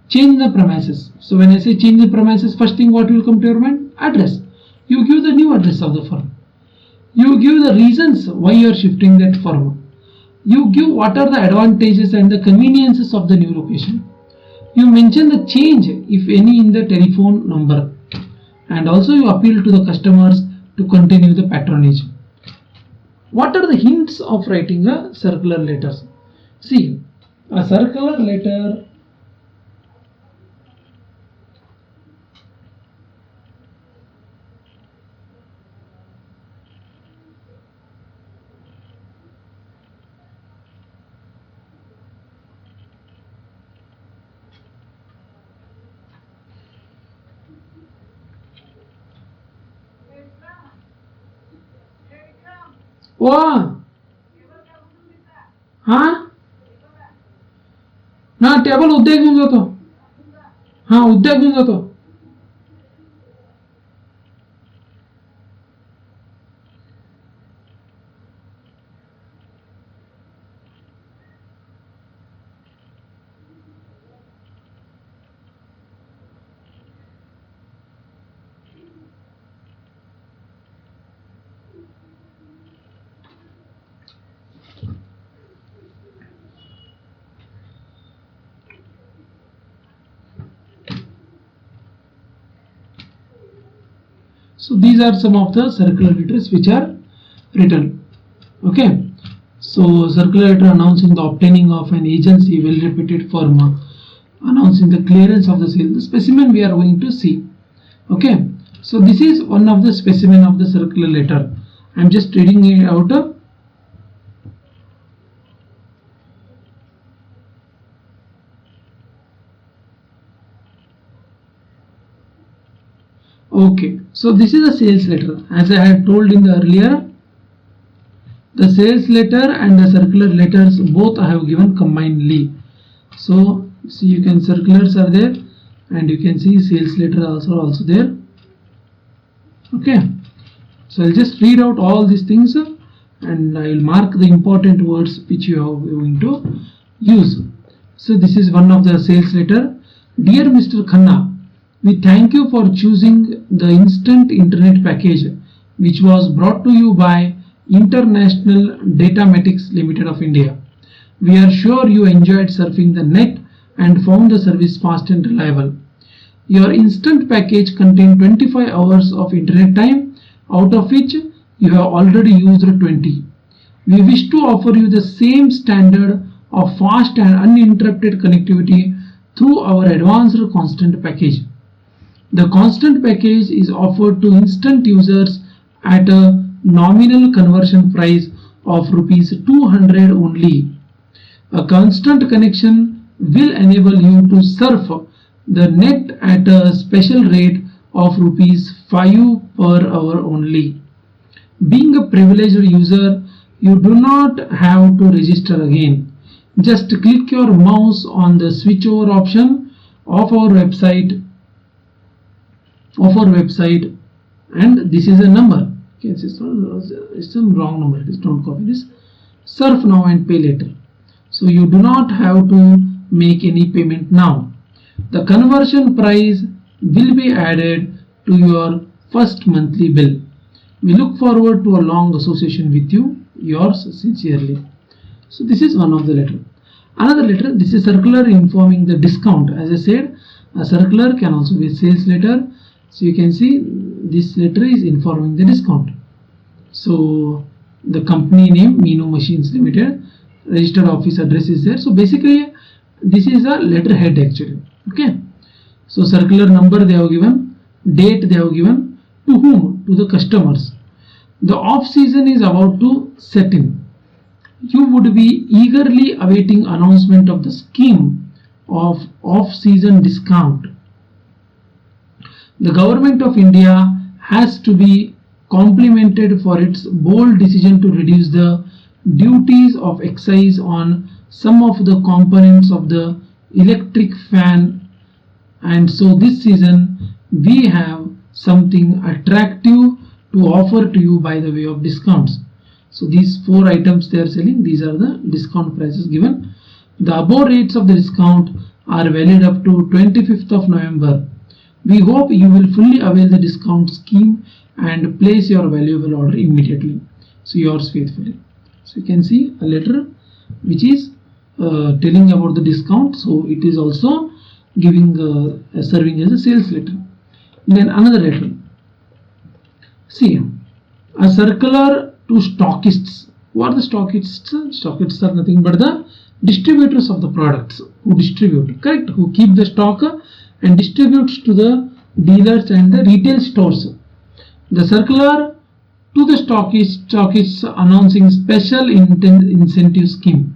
change the premises. So when I say change the premises, first thing what will come to your mind? Address. You give the new address of the firm. You give the reasons why you are shifting that firm. You give what are the advantages and the conveniences of the new location. You mention the change, if any, in the telephone number, and also you appeal to the customers to continue the patronage. What are the hints of writing a circular letter? See, a circular letter ना table उद्या घेऊन जातो. हा उद्या घेऊन जातो. So these are some of the circular letters which are written. Okay. So circular letter announcing the obtaining of an agency well reputed firm, announcing the clearance of the sale. The specimen we are going to see. Okay. So this is one of the specimen of the circular letter. I am just reading it out. Okay, so this is a sales letter. As I had told in the earlier, the sales letter and the circular letters both I have given combinedly. So see, you can circulars are there, and you can see sales letter also there. Okay, so I'll just read out all these things and I'll mark the important words which you are going to use. So this is one of the sales letter. Dear Mr. Khanna, we thank you for choosing the instant internet package which was brought to you by International Datamatics Limited of India. We are sure you enjoyed surfing the net and found the service fast and reliable. Your instant package contained 25 hours of internet time, out of which you have already used 20. We wish to offer you the same standard of fast and uninterrupted connectivity through our advanced constant package. The constant package is offered to instant users at a nominal conversion price of rupees 200 only. A constant connection will enable you to surf the net at a special rate of rupees 5 per hour only. Being a privileged user, you do not have to register again. Just click your mouse on the switchover option of our website and this is a number. Okay, it's some wrong number. Please don't copy this. Surf now and pay later. So you do not have to make any payment now. The conversion price will be added to your first monthly bill. We look forward to a long association with you. Yours sincerely. So this is one of the letter. Another letter, this is circular informing the discount. As I said, a circular can also be a sales letter. So you can see this letter is informing the discount. So the company name Meenu Machines Limited, registered office address is there. So basically this is a letterhead actually. Okay. So circular number they have given, date they have given, to whom? To the customers. The off season is about to set in. You would be eagerly awaiting announcement of the scheme of off-season discount. The government of India has to be complimented for its bold decision to reduce the duties of excise on some of the components of the electric fan, and so this season we have something attractive to offer to you by the way of discounts. So these 4 items they are selling, these are the discount prices given. The above rates of the discount are valid up to 25th of November. We hope you will fully avail the discount scheme and place your valuable order immediately. So yours faithfully. So you can see a letter which is telling about the discount. So it is also giving serving as a sales letter. Then another letter. See, a circular to stockists. Who are the stockists? Stockists are nothing but the distributors of the products who distribute, correct? Who keep the stock and distributes to the dealers and the retail stores. The circular to the stockists announcing special incentive scheme.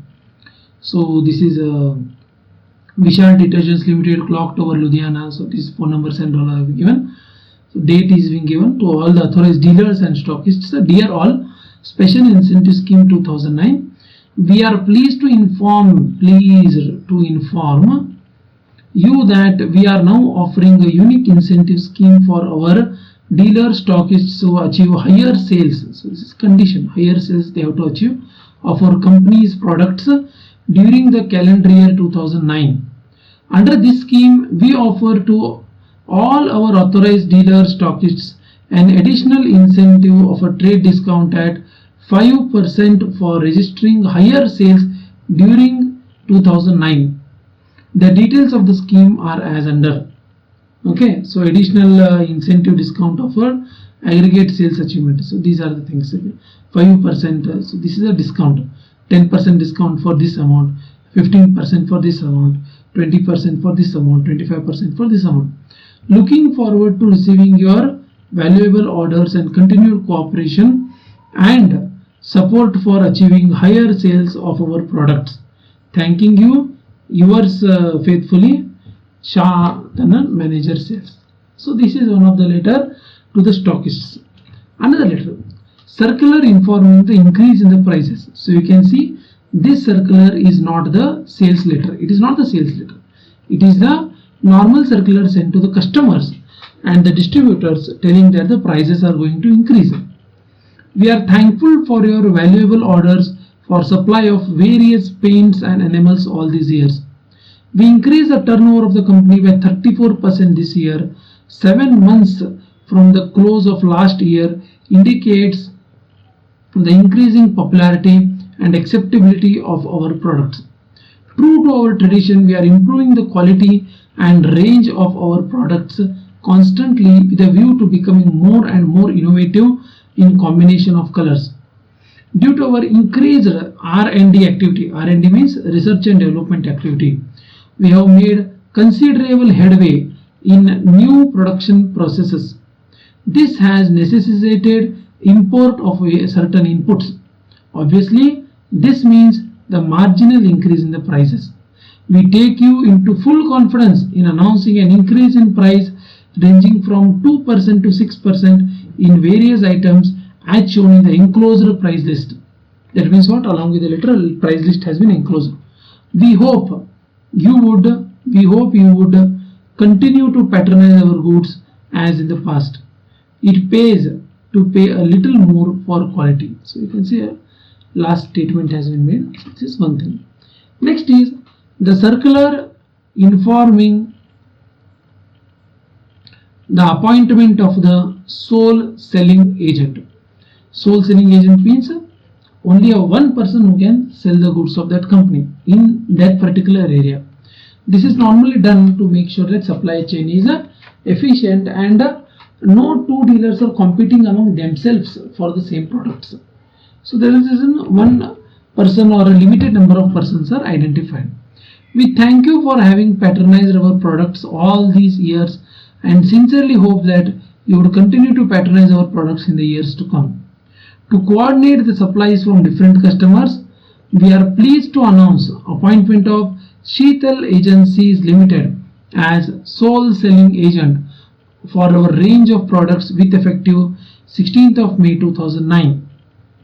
So this is Vishal Detergents Limited, Clock Tower, Ludhiana. So these phone numbers and all have been given. So date is being given to all the authorized dealers and stockists. Dear all, Special Incentive Scheme 2009. We are pleased to inform you that we are now offering a unique incentive scheme for our dealer stockists to achieve higher sales. So this is condition, higher sales they have to achieve of our company's products during the calendar year 2009. Under this scheme, we offer to all our authorized dealer stockists an additional incentive of a trade discount at 5% for registering higher sales during 2009. The details of the scheme are as under. Okay, so additional incentive discount offer, aggregate sales achievement. So these are the things. 5%. So this is a discount. 10% discount for this amount, 15% for this amount, 20% for this amount, 25% for this amount. Looking forward to receiving your valuable orders and continued cooperation and support for achieving higher sales of our products. Thanking you, yours faithfully, Shah Tanan, Manager Sales. So this is one of the letter to the stockists. Another letter, circular informing the increase in the prices. So you can see this circular is not the sales letter. It is not the sales letter. It is the normal circular sent to the customers and the distributors telling that the prices are going to increase. We are thankful for your valuable orders for supply of various paints and enamels all these years. We increased the turnover of the company by 34% this year, 7 months from the close of last year indicates the increasing popularity and acceptability of our products. True to our tradition, we are improving the quality and range of our products constantly with a view to becoming more and more innovative in combination of colors. Due to our increased R&D activity, R&D means research and development activity, we have made considerable headway in new production processes. This has necessitated import of certain inputs. Obviously, this means the marginal increase in the prices. We take you into full confidence in announcing an increase in price ranging from 2% to 6% in various items as shown in the enclosed price list. That means what? Along with the literal price list has been enclosed. We hope you would continue to patronize our goods as in the past. It pays to pay a little more for quality. So you can see a last statement has been made. This is one thing. Next is the circular informing the appointment of the sole selling agent. Sole selling agent means only one person who can sell the goods of that company in that particular area. This is normally done to make sure that supply chain is efficient and no two dealers are competing among themselves for the same products. So there is one person or a limited number of persons are identified. We thank you for having patronized our products all these years and sincerely hope that you would continue to patronize our products in the years to come. To coordinate the supplies from different customers, we are pleased to announce appointment of Sheetal Agencies Limited as sole selling agent for our range of products with effective 16th of May 2009.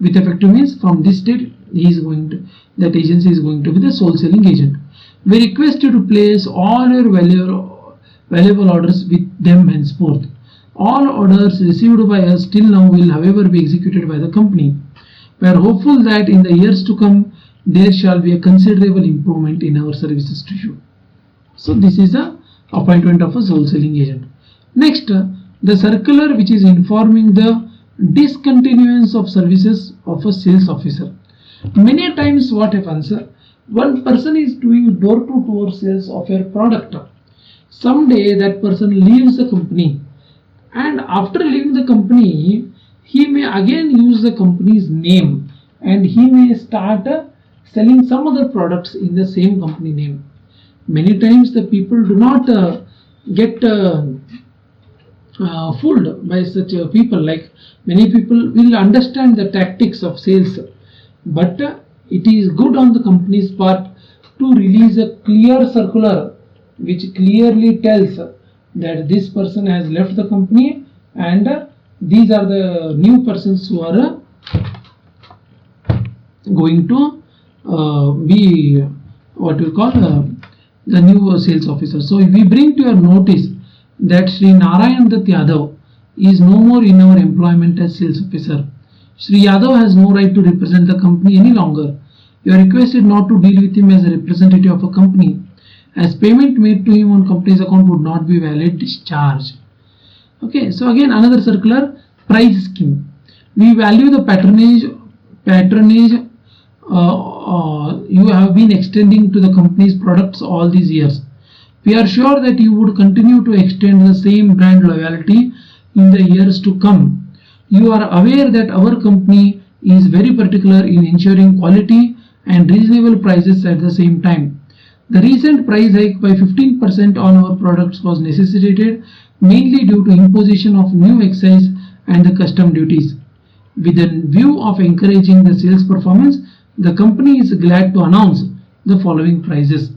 With effective means from this date that agency is going to be the sole selling agent. We request you to place all your valuable orders with them henceforth. All orders received by us till now will however be executed by the company. We are hopeful that in the years to come there shall be a considerable improvement in our services to you. So this is the appointment of a sole selling agent. Next, the circular which is informing the discontinuance of services of a sales officer. Many times what happens, one person is doing door to door sales of your product. Someday that person leaves the company, and after leaving the company he may again use the company's name and he may start selling some other products in the same company name. Many times the people do not get fooled by such people. Like many people will understand the tactics of sales, but it is good on the company's part to release a clear circular which clearly tells that this person has left the company and these are the new persons who are going to be what we call the new sales officer. So we bring to your notice that Sri Narayan Dutt Yadav is no more in our employment as sales officer. Sri Yadav has no right to represent the company any longer. You are requested not to deal with him as a representative of a company, as payment made to him on company's account would not be valid discharge. Okay, so again another circular, prize scheme. We value the patronage you have been extending to the company's products all these years. We are sure that you would continue to extend the same brand loyalty in the years to come. You are aware that our company is very particular in ensuring quality and reasonable prices at the same time. The recent price hike by 15% on our products was necessitated mainly due to imposition of new excise and the custom duties. With a view of encouraging the sales performance, the company is glad to announce the following prices.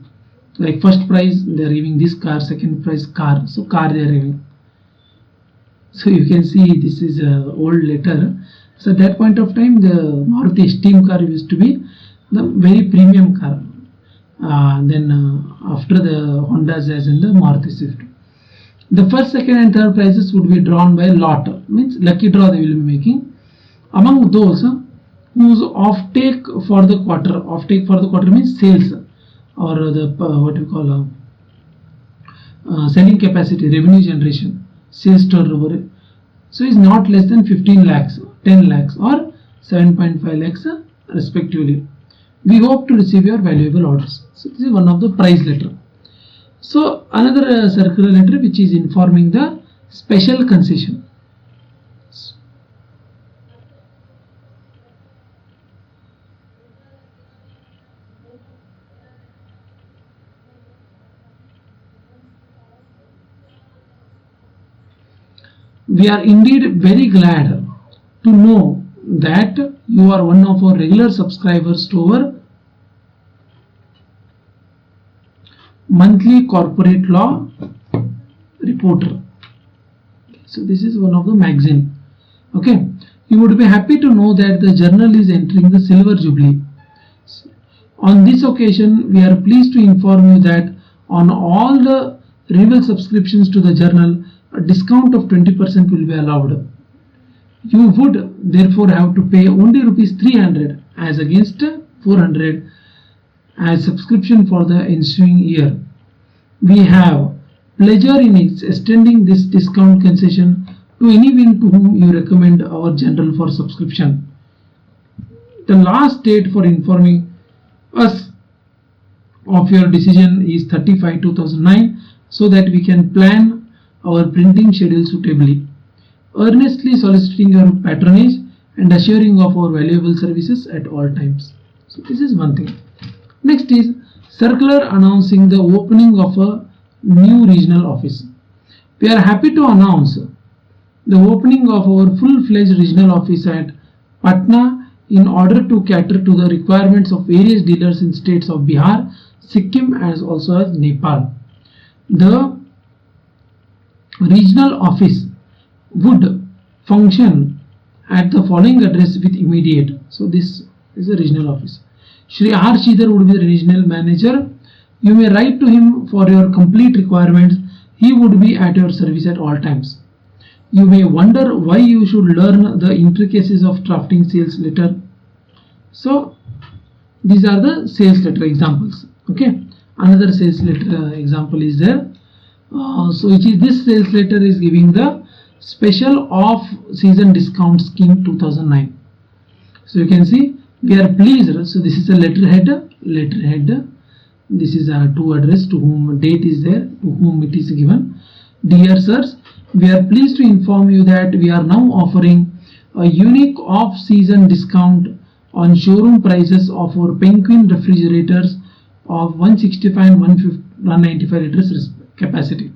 Like first prize they are giving this car, second prize car, so car they are giving. So you can see this is a old letter. So at that point of time the Maruti Esteem car used to be the very premium car. Then after the Hondas as in the Maruti Swift. The first, second and third prizes would be drawn by lot, means lucky draw they will be making. Among those whose offtake for the quarter means sales or the what we call selling capacity, revenue generation, sales turnover So is not less than 15 lakhs, 10 lakhs or 7.5 lakhs respectively. We hope to receive your valuable orders. So this is one of the price letter. So another circular letter which is informing the special concession. We are indeed very glad to know that you are one of our regular subscribers to our monthly corporate law reporter. So this is one of the magazine. Okay, you would be happy to know that the journal is entering the silver jubilee. On this occasion, we are pleased to inform you that on all the renewal subscriptions to the journal, a discount of 20% will be allowed. You would therefore have to pay only rupees 300 as against 400 as subscription for the ensuing year. We have pleasure in extending this discount concession to anyone to whom you recommend our journal for subscription. The last date for informing us of your decision is 30/5/2009 so that we can plan our printing schedule suitably, earnestly soliciting your patronage and assuring of our valuable services at all times. So this is one thing. Next is circular announcing the opening of a new regional office. We are happy to announce the opening of our full-fledged regional office at Patna in order to cater to the requirements of various dealers in states of Bihar, Sikkim as also as Nepal. The regional office would function at the following address with immediate. So this is a regional office. Shri R. Shidhar would be the regional manager. You may write to him for your complete requirements. He would be at your service at all times. You may wonder why you should learn the intricacies of drafting sales letter. So these are the sales letter examples. Okay, another sales letter example is there. So this sales letter is giving the special off season discount scheme 2009. So you can see we are pleased. So this is a letterhead. This is a to address to whom date is there, to whom it is given. Dear sirs, we are pleased to inform you that we are now offering a unique off season discount on showroom prices of our Penguin refrigerators of 165 and 195 liters capacity.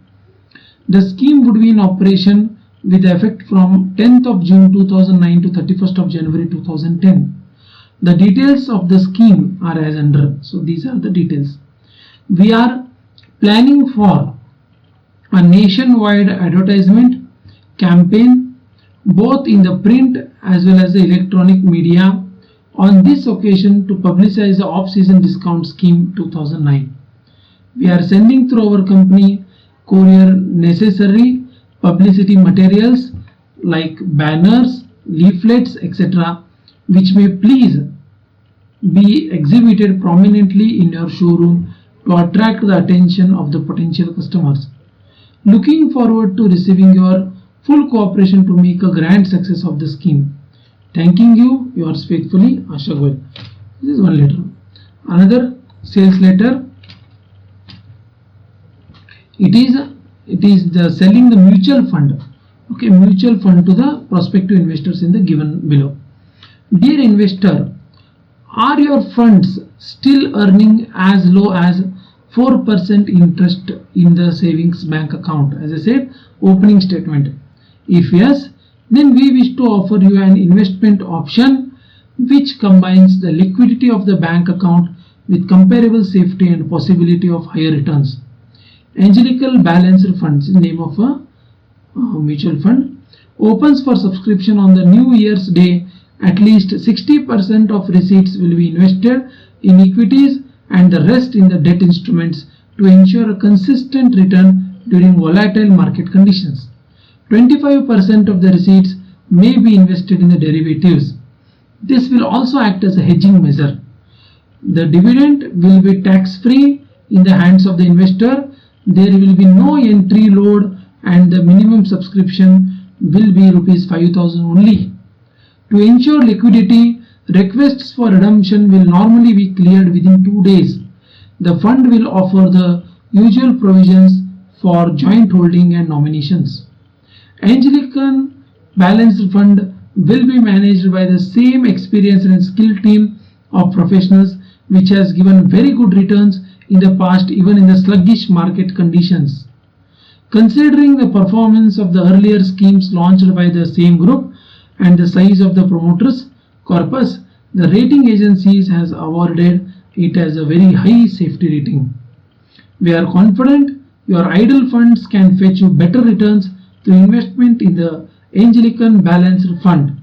The scheme would be in operation with effect from 10th of June 2009 to 31st of January 2010. The details of the scheme are as under. So these are the details. We are planning for a nationwide advertisement campaign both in the print as well as the electronic media on this occasion to publicize the off-season discount scheme 2009. We are sending through our company courier necessary publicity materials like banners, leaflets, etc., which may please be exhibited prominently in your showroom to attract the attention of the potential customers. Looking forward to receiving your full cooperation to make a grand success of the scheme. Thanking you, yours faithfully, Asha Goyal. This is one letter. Another sales letter. It is the selling the mutual fund. Okay, mutual fund to the prospective investors in the given below. Dear investor, are your funds still earning as low as 4% interest in the savings bank account? As I said, opening statement. If yes, then we wish to offer you an investment option which combines the liquidity of the bank account with comparable safety and possibility of higher returns. Angelical Balanced Funds is the name of a mutual fund. Opens for subscription on the New Year's Day. At least 60% of receipts will be invested in equities and the rest in the debt instruments to ensure a consistent return during volatile market conditions. 25% of the receipts may be invested in the derivatives. This will also act as a hedging measure. The dividend will be tax-free in the hands of the investor. There will be no entry load and the minimum subscription will be rupees 5,000 only. To ensure liquidity, requests for redemption will normally be cleared within 2 days. The fund will offer the usual provisions for joint holding and nominations. Anglican Balanced Fund will be managed by the same experienced and skilled team of professionals which has given very good returns in the past even in the sluggish market conditions. Considering the performance of the earlier schemes launched by the same group and the size of the promoters corpus, the rating agencies has awarded it as a very high safety rating. We are confident your idle funds can fetch you better returns through investment in the Anglican Balanced Fund.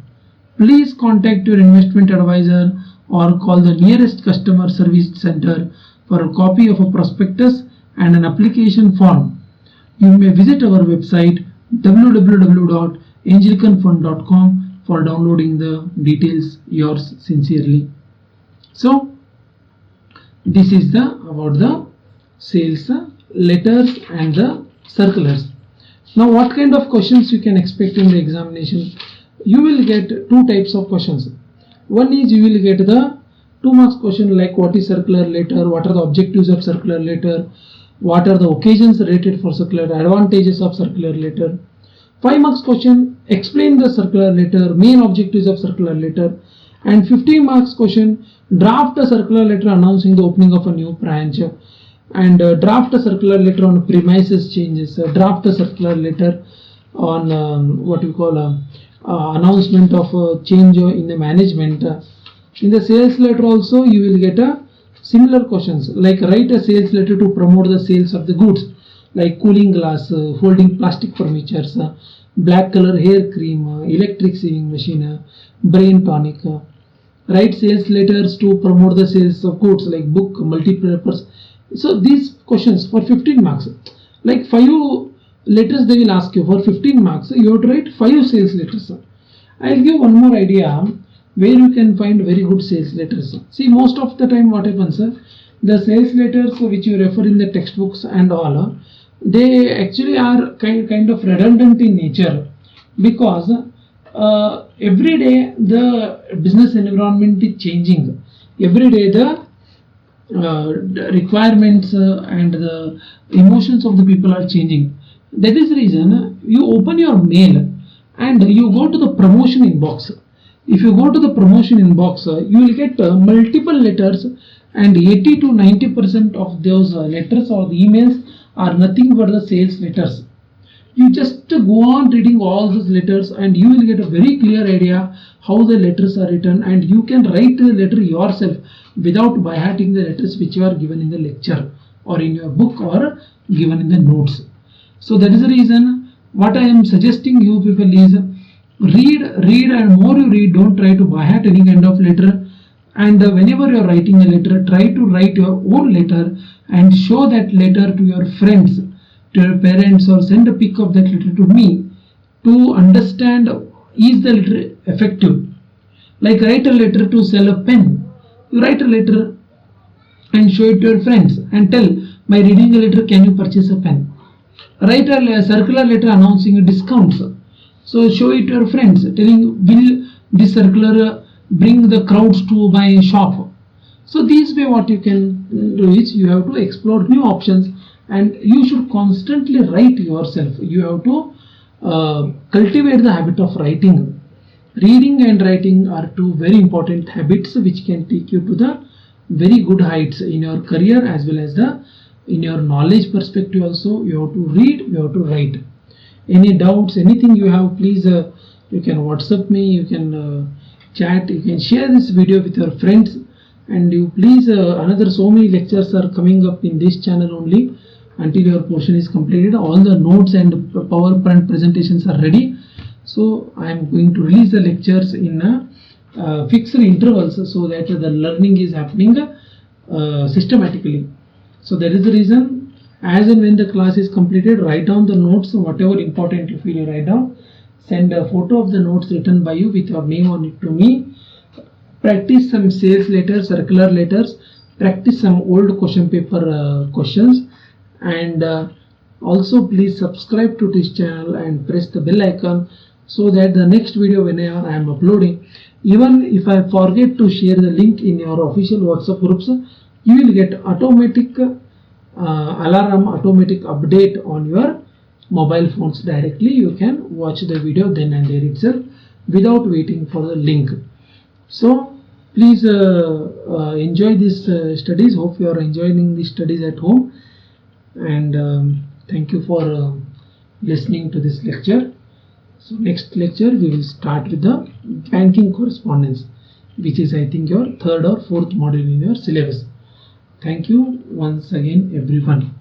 Please contact your investment advisor or call the nearest customer service center for a copy of a prospectus and an application form. You may visit our website www.anglicanfund.com for downloading the details. Yours sincerely. So this is the about the sales letters and the circulars. Now what kind of questions you can expect in the examination? You will get two types of questions. One is you will get the 2 marks question like what is circular letter, what are the objectives of circular letter, what are the occasions rated for circular, advantages of circular letter. 5 marks question, explain the circular letter, main objectives of circular letter. And 15 marks question, draft a circular letter announcing the opening of a new branch, and draft a circular letter on premises changes, draft a circular letter on what we call announcement of change in the management. In the sales letter also you will get a similar questions like write a sales letter to promote the sales of the goods like cooling glass, folding plastic furnitures, black color hair cream, electric sewing machine, brain tonic. Write sales letters to promote the sales of goods like book, multipurpose. So these questions for 15 marks, like 5 letters they will ask you for 15 marks. You have to write 5 sales letters. I will give one more idea where you can find very good sales letters. See, most of the time what happens, the sales letters which you refer in the textbooks and all, they actually are kind of redundant in nature, because every day the business environment is changing. Every day the requirements and the emotions of the people are changing. That is the reason you open your mail and you go to the promotion inbox. If you go to the promotion inbox, you will get multiple letters, and 80 to 90% of those letters or the emails are nothing but the sales letters. You just go on reading all those letters and you will get a very clear idea how the letters are written, and you can write the letter yourself without by hearting the letters which you are given in the lecture or in your book or given in the notes. So that is the reason what I am suggesting you people is read, and more you read, don't try to by heart any kind of letter. And whenever you are writing a letter, try to write your own letter and show that letter to your friends, to your parents, or send a pic of that letter to me to understand is the letter effective. Like write a letter to sell a pen. You write a letter and show it to your friends and tell, by reading the letter can you purchase a pen. Write a circular letter announcing discounts. So show it to your friends telling, will this circular bring the crowds to my shop. So this way what you can do is you have to explore new options, and you should constantly write yourself. You have to cultivate the habit of writing. Reading and writing are two very important habits which can take you to the very good heights in your career as well as in your knowledge perspective also. You have to read, you have to write. Any doubts, anything you have, please you can WhatsApp me, you can chat, you can share this video with your friends, and you please another so many lectures are coming up in this channel only. Until your portion is completed, all the notes and PowerPoint presentations are ready. So I am going to release the lectures in fixed intervals so that the learning is happening systematically. So that is the reason, as and when the class is completed, write down the notes, whatever important you feel you write down. Send a photo of the notes written by you with your name on it to me. Practice some sales letters, circular letters. Practice some old question paper questions. And also please subscribe to this channel and press the bell icon so that the next video whenever I am uploading, even if I forget to share the link in your official WhatsApp groups, you will get automatic alarm, automatic update on your mobile phones directly. You can watch the video then and there itself without waiting for the link. So please enjoy these studies. Hope you are enjoying the studies at home, and thank you for listening to this lecture. So next lecture we will start with the banking correspondence, which is I think your third or fourth module in your syllabus. Thank you once again everyone.